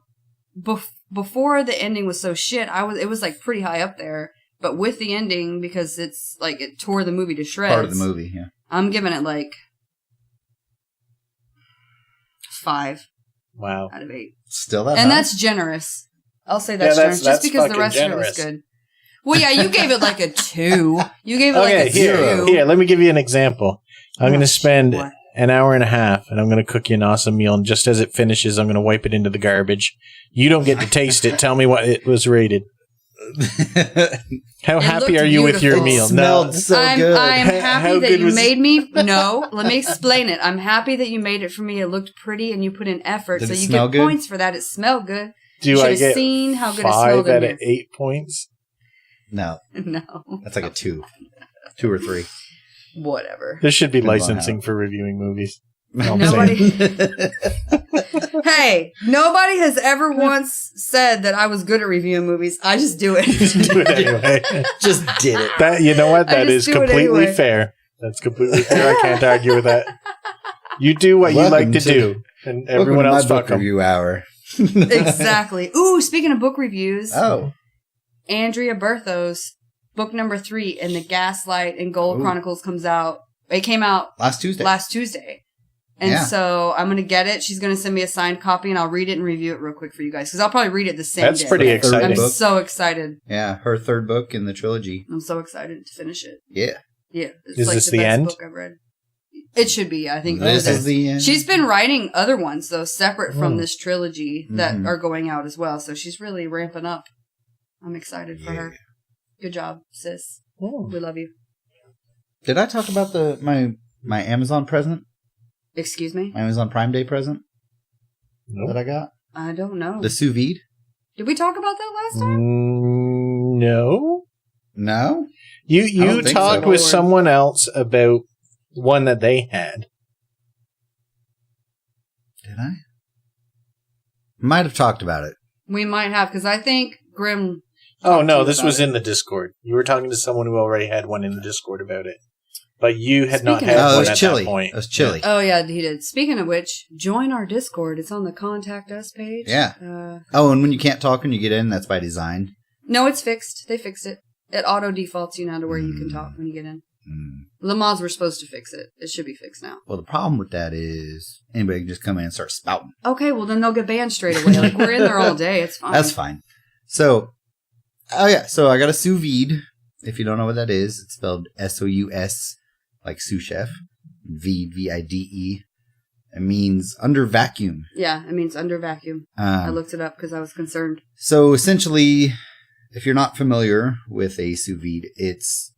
before the ending was so shit, it was like pretty high up there. But with the ending, because it's like it tore the movie to shreds. Part of the movie, yeah. I'm giving it like 5 Wow. out of 8, Still that and high? that's generous. I'll say that's Yeah, generous, just because the fucking rest generous. of it was good. Well, yeah, you gave it like a 2. You gave it like Okay, a 2. here. Let me give you an example. I'm going to spend What? an hour and a half, and I'm going to cook you an awesome meal. And just as it finishes, I'm going to wipe it into the garbage. You don't get to taste it. Tell me what it was rated. How It happy looked are you with your beautiful. meal? Smelled so good. I'm How happy that good you was- made me. No, let me explain it. I'm happy that you made it for me. It looked pretty and you put in effort, Did so it you smell get good? points for that. It smelled good. Do You I should have get seen how good it 5 smelled in out here. of 8 points? No, No. that's like a 2 or 3. Whatever. This should be Depends on licensing how. for reviewing movies. No, I'm Nobody. saying. Hey, nobody has ever once said that I was good at reviewing movies. I just do it. Do it anyway. Just did it. That, you know what? I That just is do it completely anyway. fair. That's completely fair. I can't argue with that. You do what you like to do, and everyone else fuck them. review hour. Exactly. Ooh, speaking of book reviews, Oh, Andrea Berthos, book number 3 in the Gaslight and Gold Ooh. Chronicles comes out. It came out last Tuesday. last Tuesday. And Yeah. so I'm going to get it. She's going to send me a signed copy and I'll read it and review it real quick for you guys. Because I'll probably read it the same That's day. pretty Third exciting. I'm book. so excited. Yeah, her 3rd book in the trilogy. I'm so excited to finish it. Yeah. Yeah. It's Is like this the the best end? book I've read. It should be, I think. This it is the end. She's been writing other ones, though, separate from Mm. this trilogy that Mhm. are going out as well. So she's really ramping up. I'm excited for Yeah. her. Good job, sis. Oh. We love you. Did I talk about my Amazon present? Excuse me? My Amazon Prime Day present Nope. that I got? I don't know. The sous vide? Did we talk about that last time? No. No? You don't think talked so. with Lord. someone else about one that they had. Did I? Might have talked about it. We might have, because I think Grim... Oh talked to no, you this about was it. in the Discord. You were talking to someone who already had one in the Discord about it, but you had not Speaking had of- Oh, it one was at chilly. that point. It was chilly. Oh, yeah, he did. Speaking of which, join our Discord. It's on the Contact Us page. Yeah. Oh, and when you can't talk when you get in, that's by design. No, it's fixed. They fixed it. It auto defaults you now to where you can talk when you get in. The mods were supposed to fix it. It should be fixed now. Well, the problem with that is anybody can just come in and start spouting. Okay, well then they'll get banned straight away. Like we're in there all day. It's fine. That's fine. So, oh yeah, so I got a sous vide. If you don't know what that is, it's spelled S-O-U-S, like sous chef. V-I-D-E. It means under vacuum. Yeah, it means under vacuum. I Um, looked it up because I was concerned. so essentially, if you're not familiar with a sous vide, it's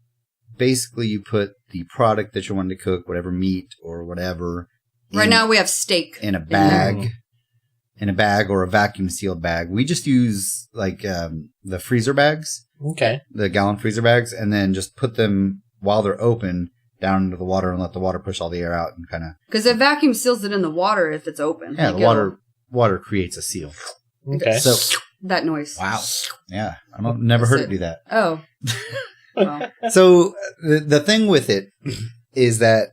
basically you put the product that you want to cook, whatever meat or whatever. Right now we have steak in a there. bag. In a bag or a vacuum sealed bag. We just use like the freezer bags, Okay. the gallon freezer bags, and then just put them while they're open down into the water and let the water push all the air out and kind of. Because the vacuum seals it in the water if it's open. Yeah, Like the water creates a seal. Okay. So that noise. wow, yeah, I've never heard it do that. Oh. Well, So the thing with it is that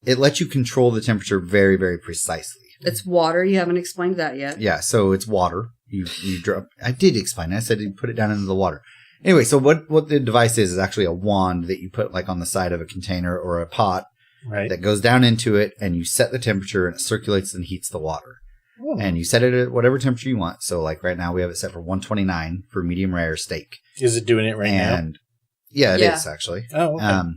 it lets you control the temperature very, very precisely. it's water. You haven't explained that yet. Yeah, so it's water. You drop. I did explain. I said you put it down into the water. Anyway, so what the device is actually a wand that you put like on the side of a container or a pot Right. that goes down into it, and you set the temperature, and it circulates and heats the water. Oh. And you set it at whatever temperature you want. So like right now we have it set for 129 for medium rare steak. Is it doing it right And yeah, it Yeah. is actually. now? Oh, okay.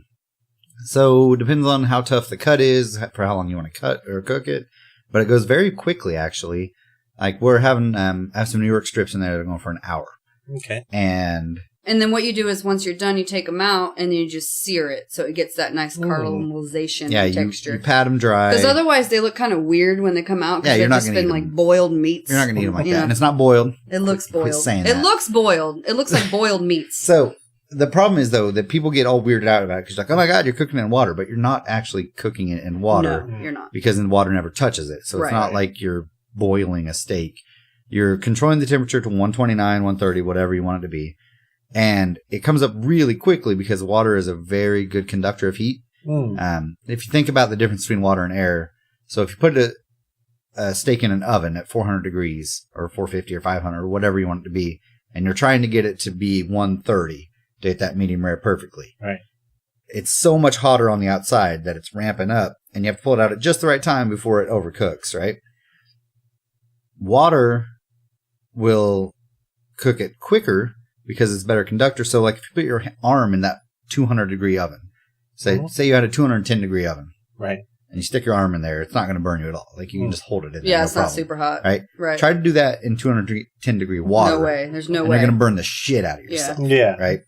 So it depends on how tough the cut is, for how long you want to cut or cook it. But it goes very quickly, actually. Like we're having, have some New York strips in there that are going for an hour. Okay. And And then what you do is once you're done, you take them out and then you just sear it. So it gets that nice caramelization yeah, texture. you pat them dry. Because otherwise they look kind of weird when they come out. Yeah, Because you're they've not just gonna been eat like them. boiled meats. You're not going to eat them like You that. know, And it's not boiled. it looks Quit boiled. saying It that. looks boiled. It looks like boiled meats. So the problem is, though, that people get all weirded out about it because like, oh my God, you're cooking it in water. But you're not actually cooking it in water No, you're not. because the water never touches it. So Right. it's not like you're boiling a steak. You're controlling the temperature to 129, 130, whatever you want it to be. And it comes up really quickly because water is a very good conductor of heat. If you think about the difference between water and air, so if you put a steak in an oven at 400 degrees or 450 or 500 or whatever you want it to be, and you're trying to get it to be 130 to hit that medium rare perfectly. Right. It's so much hotter on the outside that it's ramping up, and you have to pull it out at just the right time before it overcooks, right? Water will cook it quicker because it's a better conductor. So like if you put your arm in that 200 degree oven, say you had a 210 degree oven, Right. and you stick your arm in there, it's not going to burn you at all. Like you can just hold it in there. Yeah, no it's not problem, super hot. right? Right. Try to do that in 210 degree water. No way. There's no and way. you're going to burn the shit out of Yeah. yourself. Yeah. Right?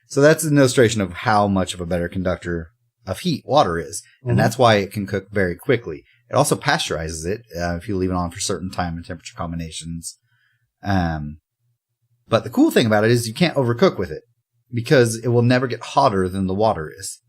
So that's an illustration of how much of a better conductor of heat water is. And Mhm. that's why it can cook very quickly. It also pasteurizes it if you leave it on for certain time and temperature combinations. But the cool thing about it is you can't overcook with it. because it will never get hotter than the water is.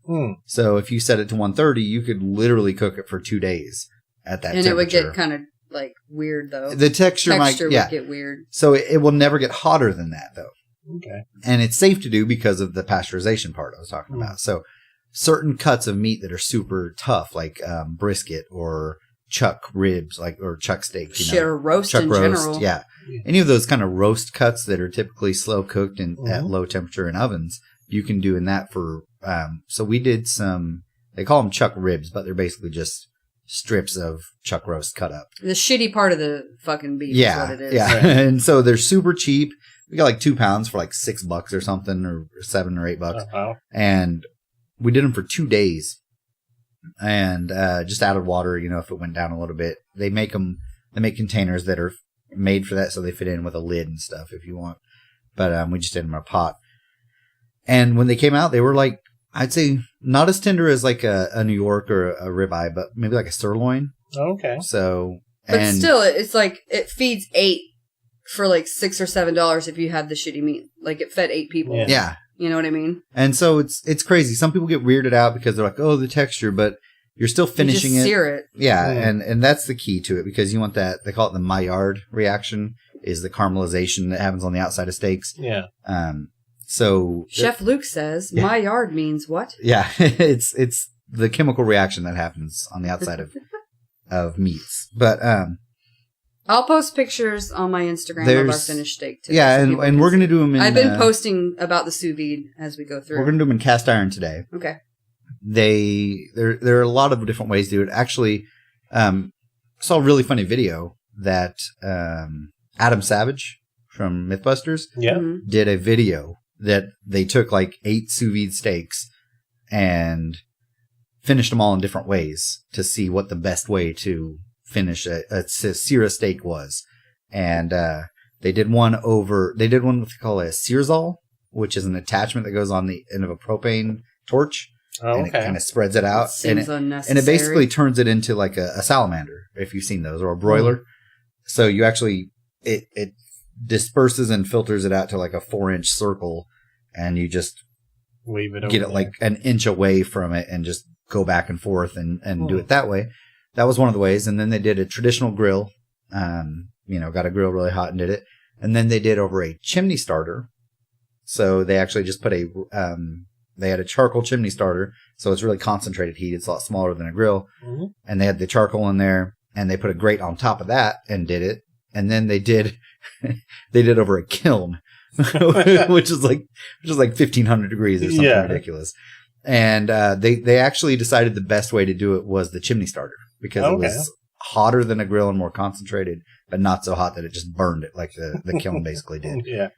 So if you set it to 130, you could literally cook it for 2 days at that temperature. And it would get kind of like weird though. The texture might would get weird. So it will never get hotter than that though. Okay. And it's safe to do because of the pasteurization part I was talking about. So certain cuts of meat that are super tough, like brisket or chuck ribs, or chuck steak, Or roast in general. Yeah. Any of those kind of roast cuts that are typically slow cooked at low temperature in ovens, you can do in that for, so we did they call them chuck ribs, but they're basically just strips of chuck roast cut up. The shitty part of the fucking beef is what it is. Yeah. And so they're super cheap. We got like 2 pounds for like $6 or something, or $7 or $8. Wow. And we did them for 2 days. And just added water, if it went down a little bit. They make containers that are made for that, so they fit in with a lid and stuff if you want. But we just did them in a pot. And when they came out, they were like, I'd say not as tender as like a New York or a ribeye, but maybe like a sirloin. Okay. So, but still, it's like it feeds 8 for like $6 or $7 if you had the shitty meat. Like it fed 8 people. Yeah. You know what I mean? And so it's crazy. Some people get weirded out because they're like, oh, the texture, but you're still finishing you just it. Sear it. Yeah, and that's the key to it, because you want that. They call it the Maillard reaction, is the caramelization that happens on the outside of steaks. Yeah. So Chef Luke says Maillard means what? Yeah, it's the chemical reaction that happens on the outside of meats. But I'll post pictures on my Instagram of our finished steak today. Yeah, and we're gonna do them. I've been posting about the sous vide as we go through. We're gonna do them in cast iron today. Okay. There are a lot of different ways to do it. Actually, saw a really funny video that Adam Savage from Mythbusters did a video that they took like 8 sous vide steaks and finished them all in different ways to see what the best way to finish sear a steak was. And they did one what they call a searzall, which is an attachment that goes on the end of a propane torch. And it kind of spreads it out. Seems unnecessary. And it basically turns it into like a salamander, if you've seen those, or a broiler. So you actually, it disperses and filters it out to like a 4-inch circle, and you just wave it over get it like an inch away from it and just go back and forth and do it that way. That was one of the ways. And then they did a traditional grill, got a grill really hot and did it. And then they did over a chimney starter. So they actually just put they had a charcoal chimney starter, so it's really concentrated heat. It's a lot smaller than a grill. And they had the charcoal in there, and they put a grate on top of that and did it. And then they did over a kiln, which is like 1,500 degrees or something ridiculous. And they actually decided the best way to do it was the chimney starter, because it was hotter than a grill and more concentrated, but not so hot that it just burned it like the kiln basically did. Yeah.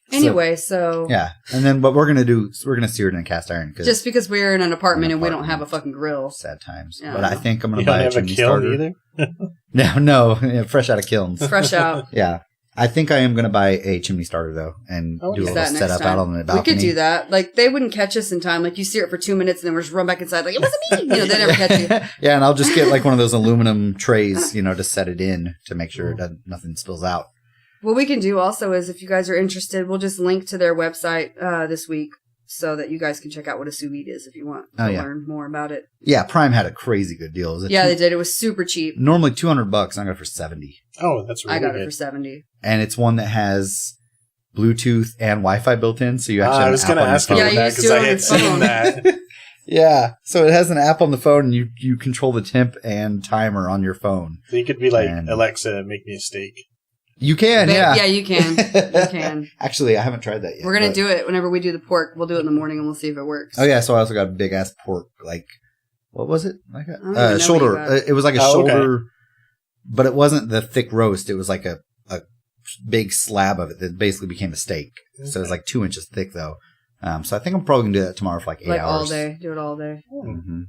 Anyway, so yeah, and then what we're gonna do is we're gonna sear it in a cast iron. Just because we're in an apartment and we don't have a fucking grill. Sad times. Yeah, but I think I'm gonna buy a chimney starter. Either? No, fresh out of kilns. Fresh out. Yeah, I think I am gonna buy a chimney starter though, and do a little setup out on the balcony. We could do that. Like they wouldn't catch us in time. Like you sear it for 2 minutes and then we'll just run back inside. Like it wasn't me. They never catch you. Yeah, and I'll just get like one of those aluminum trays, to set it in to make sure nothing spills out. What we can do also is, if you guys are interested, we'll just link to their website this week so that you guys can check out what a sous vide is if you want to learn more about it. Yeah, Prime had a crazy good deal. They did. It was super cheap. Normally $200, I got it for $70. Oh, that's really good. I got it for $70. And it's one that has Bluetooth and Wi-Fi built in, so you actually have I was going to ask you about that because I had seen that. Yeah, so it has an app on the phone, and you control the temp and timer on your phone. So you could be like, Alexa, make me a steak. You can, yeah. Yeah, you can. You can. Actually, I haven't tried that yet. We're going to do it whenever we do the pork. We'll do it in the morning, and we'll see if it works. Oh, yeah, so I also got a big-ass pork, what was it? Like a shoulder. It was like a shoulder, but it wasn't the thick roast. It was like a big slab of it that basically became a steak. Okay. So it was like 2 inches thick, though. So I think I'm probably going to do that tomorrow for 8 hours. All day. Do it all day. Mm-hmm.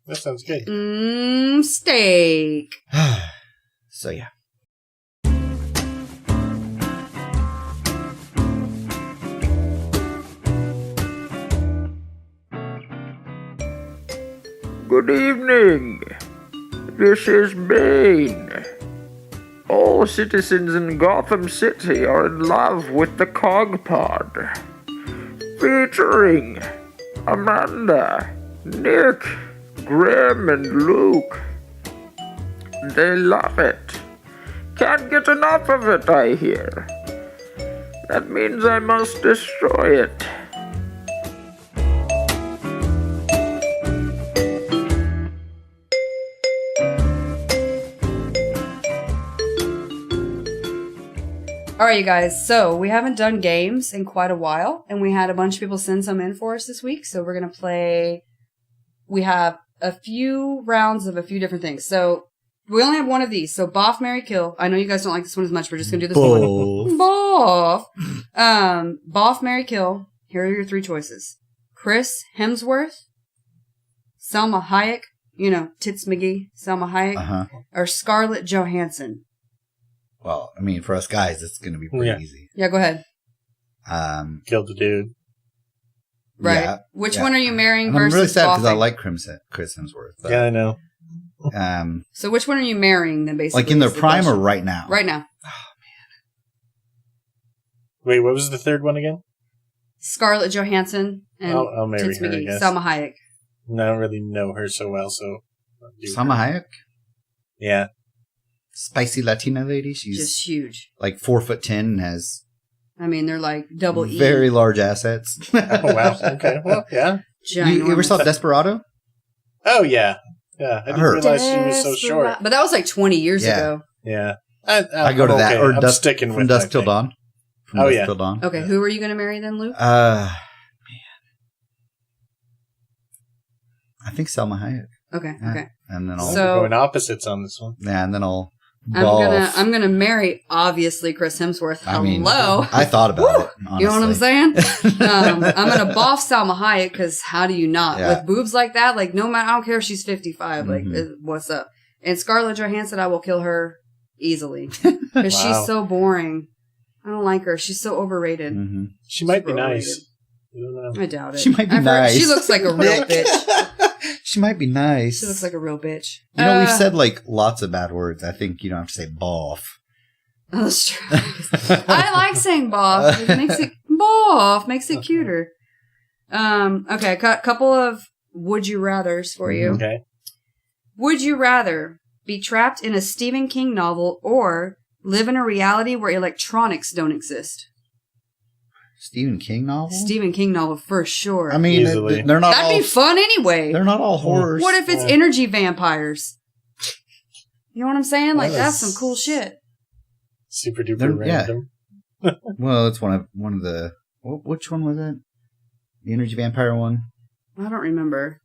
That sounds good. Steak. So, yeah. Good evening. This is Bane. All citizens in Gotham City are in love with the CoGPod. featuring Amanda, Nick, Graham, and Luke. They love it. Can't get enough of it, I hear. That means I must destroy it. All right, you guys. So we haven't done games in quite a while, and we had a bunch of people send some in for us this week. So we're going to play. We have a few rounds of a few different things. So we only have one of these. So Boff, Marry, Kill. I know you guys don't like this one as much. We're just going to do this one. Boff. Boff, Marry, Kill. Here are your three choices. Chris Hemsworth, Selma Hayek, you know, Tits McGee, Selma Hayek, or Scarlett Johansson. Well, I mean, for us guys, it's going to be pretty easy. Yeah, go ahead. Kill the dude. Right. Yeah, Which one are you marrying versus I'm really sad because I boffing? like Chris Hemsworth. But, Yeah, I know. So which one are you marrying then, basically? like in their is the prime or question. right now? Right now. Wait, what was the third one again? Scarlett Johansson and I'll marry Tits her, I McGee. guess. Selma Hayek. I don't really know her so well, so... I'll do Salma her. Hayek? Yeah. Spicy Latina lady. She's Just huge. like 4'10" and has I mean, they're like double E. very large assets. Oh, wow. Okay, well, yeah. You ever saw Desperado? Oh, yeah. Yeah, I didn't Her. realize she was so short. But that was like 20 years Yeah. ago. Yeah. I go to that. okay. Or I'm sticking From with Dusk that Till thing. Dawn. From Oh, Dusk yeah. Till Dawn. Okay, who are you going to marry then, Luke? Man. I think Selma Hayek. Okay, Yeah. okay. And then I'll... So- We're going opposites on this one. yeah, and then I'll... I'm gonna marry obviously Chris Hemsworth. I mean, Hello. I thought about it, honestly. You know what I'm saying? I'm gonna boff Salma Hayek because how do you not? Yeah. With boobs like that, like no matter, I don't care if she's 55. Like, Mhm. what's up? And Scarlett Johansson, I will kill her easily because Wow. she's so boring. I don't like her. She's so overrated. Mhm. She might be Super nice. overrated. I don't know. I doubt it. She might be I've heard- nice. She looks like a real bitch. She might be nice. She looks like a real bitch. You know, we've said like lots of bad words. I think you don't have to say boff. That's true. I like saying boff. It makes it boff. Makes it cuter. Okay, a couple of would you rathers for you. Okay. Would you rather be trapped in a Stephen King novel or live in a reality where electronics don't exist? Stephen King novel? Stephen King novel for sure. I mean, Easily. they're not That'd all. be fun anyway. They're not all horrors. What if it's Yeah. energy vampires? You know what I'm saying? Like That that's is- some cool shit. Super duper They're- yeah. random. Well, it's one of the. Which one was it? The energy vampire one. I don't remember.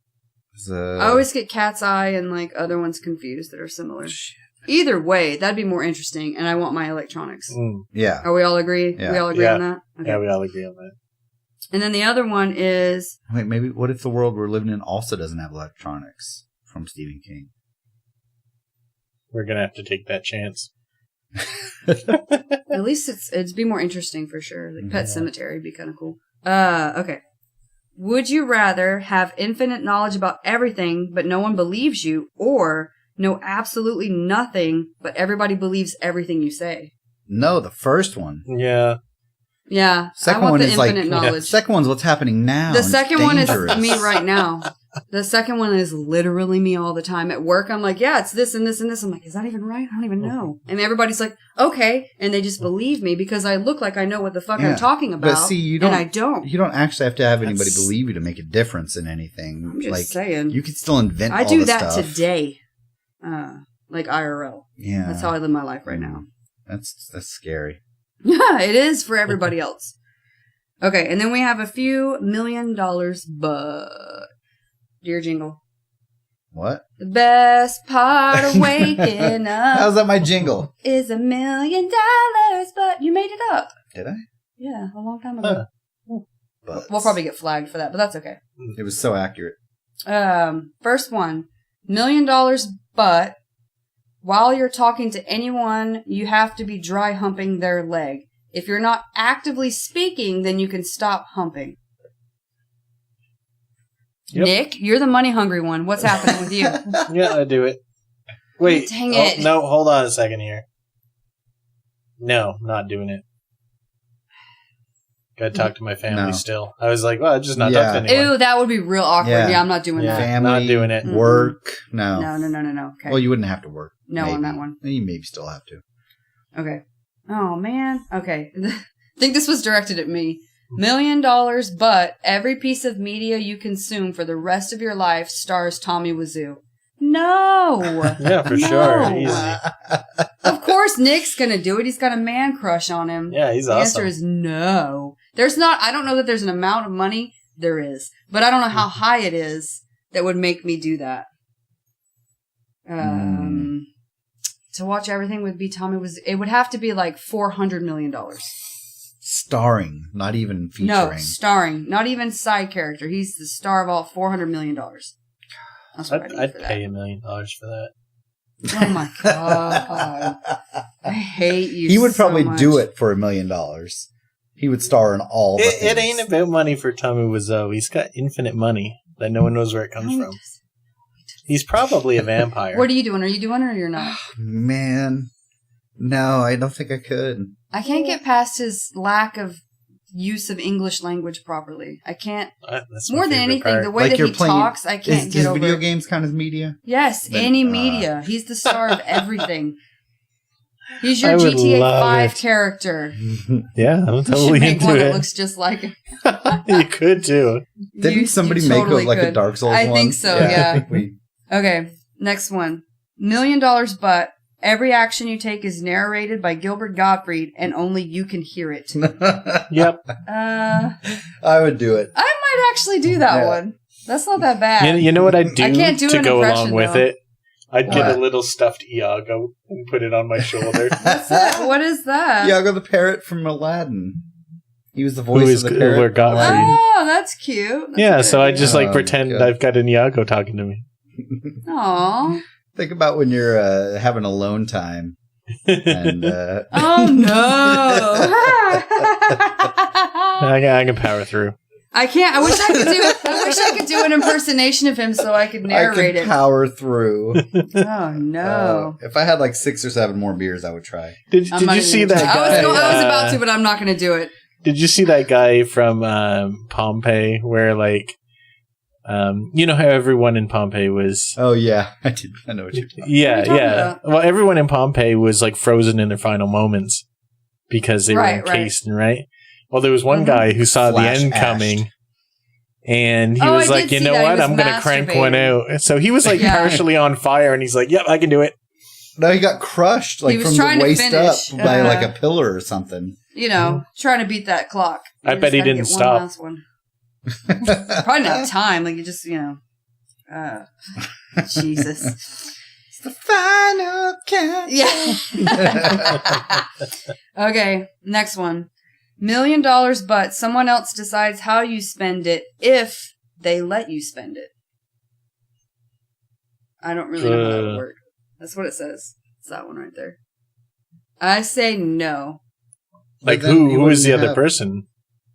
It's, I always get Cat's Eye and like other ones confused that are similar. shit. Either way, that'd be more interesting, and I want my electronics. Mm. Yeah. Are we all agree? Yeah. We all agree Yeah. on that? Okay. Yeah, we all agree on that. And then the other one is Wait, maybe what if the world we're living in also doesn't have electronics from Stephen King? We're going to have to take that chance. at least it'd be more interesting for sure. Like Pet Cemetery would be kind of cool. Okay. Would you rather have infinite knowledge about everything but no one believes you, or know absolutely nothing but everybody believes everything you say? No, the first one. Yeah. Yeah, Second I want one the is like infinite knowledge. second one's what's happening now. The It's second one is dangerous. me right now. The second one is literally me all the time at work. I'm like, yeah, it's this and this and this. I'm like, is that even right? I don't even know. And everybody's like, okay. And they just believe me because I look like I know what the fuck Yeah. I'm talking about. But see, you don't. And I don't. You don't actually have to have anybody That's- believe you to make a difference in anything. I'm just like saying. you could still invent. I all do the that stuff. today. Like IRL. Yeah, That's how I live my life right now. That's scary. Yeah, it is for everybody else. Okay, and then we have a few $1 million, but dear jingle. What? The best part of waking up How's that my jingle? is $1 million, but you made it up. Did I? Yeah, a long time ago. But We'll probably get flagged for that, but that's okay. It was so accurate. First one, $1 million, but while you're talking to anyone, you have to be dry humping their leg. If you're not actively speaking, then you can stop humping. Yep. Nick, you're the money hungry one. What's happening with you? Yeah, I do it. Wait. Dang it. No, hold on a second here. No, not doing it. Gotta talk to my family No. still. I was like, well, I'm just not talking to anyone. Ew, that would be real awkward. Yeah. Yeah, I'm not doing that. Family, not doing it. work. No. No. Okay. Well, you wouldn't have to work. No on maybe. that one. You maybe still have to. Okay. Oh, man. Okay. I think this was directed at me. $1 million, but every piece of media you consume for the rest of your life stars Tommy Wiseau. No. Yeah, for No. sure. Easy. Of course, Nick's gonna do it. He's got a man crush on him. Yeah, he's the awesome. answer is no. There's not. I don't know that there's an amount of money. There is, but I don't know how high it is that would make me do that. To watch everything would be Tommy was. It would have to be like $400 million. Starring, not even featuring. No, starring, not even side character. He's the star of all $400 million. That's what I'd pay $1 million for that. Oh my god! I hate you. He would so probably much. do it for $1 million. He would star in all the It things. ain't about money for Tommy Wiseau. He's got infinite money that no one knows where it comes from. He's probably a vampire. What are you doing? Are you doing it or you're not? Man, no, I don't think I could. I can't get past his lack of use of English language properly. I can't. That's my More than favorite anything, part. the way Like that you're he playing- talks, I can't Is get over. video it. games count as media? Yes, Then, any media. He's the star of everything. He's I your would GTA love 5 it. character. Yeah, I'm You should totally make into one that it. looks just like him. You could too. Didn't You somebody totally make like a could. Dark Souls I one? think so, I yeah. think we- Okay, next one. $1 million, but every action you take is narrated by Gilbert Gottfried, and only you can hear it. Yep. I I would do it. might actually do that Yeah. one. That's not that bad. You know what I'd do, I can't do to an go impression, along with though. it? I'd get What? a little stuffed Iago and put it on my shoulder. What's that? What is that? Iago the parrot from Aladdin. He was the Who voice is of the parrot. Gilbert Gottfried. Oh, that's cute. That's Yeah, a so good I idea. just like Oh, pretend good. I've got an Iago talking to me. Aw. Think about when you're having alone time. And Oh no! I can power through. I can't. I wish I could do. I wish I could do an impersonation of him so I could narrate I can it. power through. Oh no! If I had like 6 or 7 more beers, I would try. Did I'm you not see even that gonna guy? try. I was about to, but I'm not going to do it. Did you see that guy from Pompeii where like you know how everyone in Pompeii was Oh yeah, I did. I know what you're talking yeah, What are you talking yeah. about? Well, everyone in Pompeii was like frozen in their final moments because they were Right, encased, right? Well, there was one Mhm. guy who saw Flash the end ashed. coming, and he Oh, was I like, did "You see know that. He what? was I'm going to crank one masturbating. out." So he was like Yeah. partially on fire, and he's like, "Yep, I can do it." No, he got crushed like He was from trying the to waist finish. up by like a pillar or something. You know, trying to beat that clock. I You bet just he gotta didn't get one stop. last one. Probably not have time. Like you just, Jesus. It's the final count. Yeah. Okay, next one. $1 million, but someone else decides how you spend it if they let you spend it. I don't really know how that would work. That's what it says. It's that one right there. I say no. Like But then you who is the wouldn't other have- person?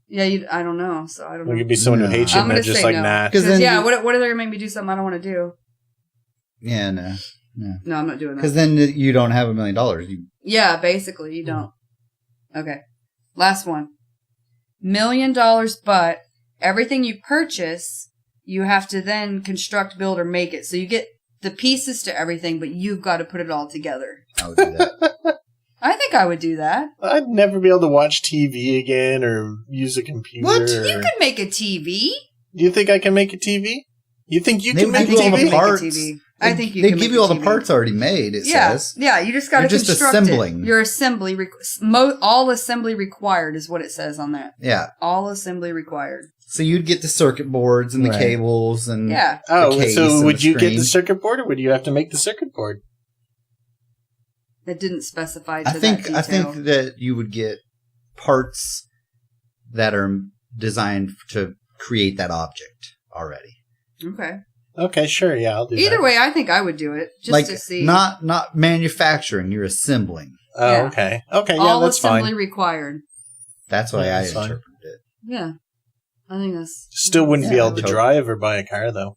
Yeah, I don't know. So I don't know. It could be someone who No. hates you, I'm and they're gonna just say like, no. nah. Because Because then yeah, you- what are they gonna make me do something I don't want to do? Yeah, no. No, I'm not doing Because that. then you don't have $1 million. You Yeah, basically you don't. Okay, last one. $1 million, but everything you purchase, you have to then construct, build, or make it. So you get the pieces to everything, but you've got to put it all together. I would do that. I think I would do that. I'd never be able to watch TV again or use a computer. What? or- You could make a TV. Do you think I can make a TV? You think you They can would make a give you all the TV? Make a parts. TV. I think you They can give make you a all the TV. parts already made. It Yeah, says. yeah. You just got to You're just construct assembling. it. Your assembly, all assembly required is what it says on that. Yeah. All assembly required. So you'd get the circuit boards and the Right. cables and Yeah. Oh, the case so and would the you get screen. the circuit board, or would you have to make the circuit board? It didn't specify to I think that detail. that you would get parts that are designed to create that object already. Okay. Okay, sure, yeah, I'll do that. Either way, I think I would do it just like to see. not manufacturing, you're assembling. Oh, Yeah. okay. Okay, yeah, all that's assembly fine. required. That's why Yeah, I that's fine. interpreted it. Yeah. I think that's. Still wouldn't be Yeah. able to drive or buy a car, though,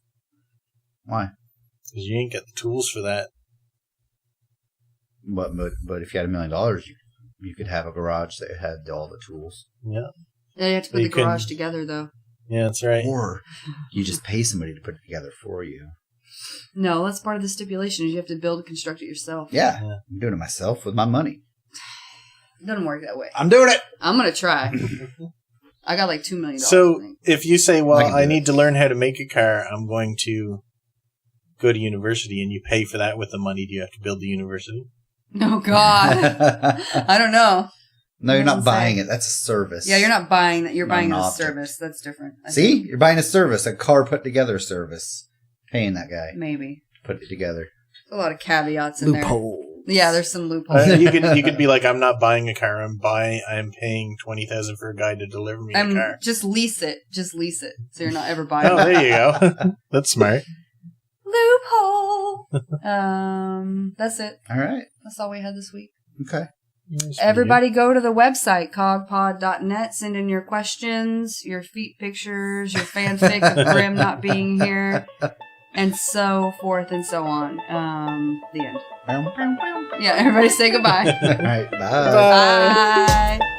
Why? because you ain't got the tools for that. But if you had $1 million, you could have a garage that had all the tools. Yeah. Yeah, you have to put You the garage together, though. Yeah, that's right. Or you just pay somebody to put it together for you. No, that's part of the stipulation. You have to build and construct it yourself. Yeah, I'm doing it myself with my money. It doesn't work that way. I'm doing it. I'm going to try. I got like $2 million. So if you say, well, I need it. to learn how to make a car, I'm going to go to university, and you pay for that with the money, do you have to build the university? Oh, God. I don't know. No, you're not Doesn't buying say. it. That's a service. Yeah, you're not buying that. You're Not buying an the object. service. That's different. I See? think. You're buying a service, a car put together service. Paying that guy Maybe. to put it together. A lot of caveats in Loophole. there. Yeah, there's some loopholes. You could be like, I'm not buying a car. I'm paying $20,000 for a guy to deliver me a car. Just lease it. Just lease it. So you're not ever buying Oh, it. there you go. That's smart. Loophole. That's it. All right. That's all we had this week. Okay. Everybody go to the website, CoGPod.net. Send in your questions, your feet pictures, your fanfic of Grim not being here, and so forth and so on. The end. Yeah, everybody say goodbye. All right. Bye. Bye.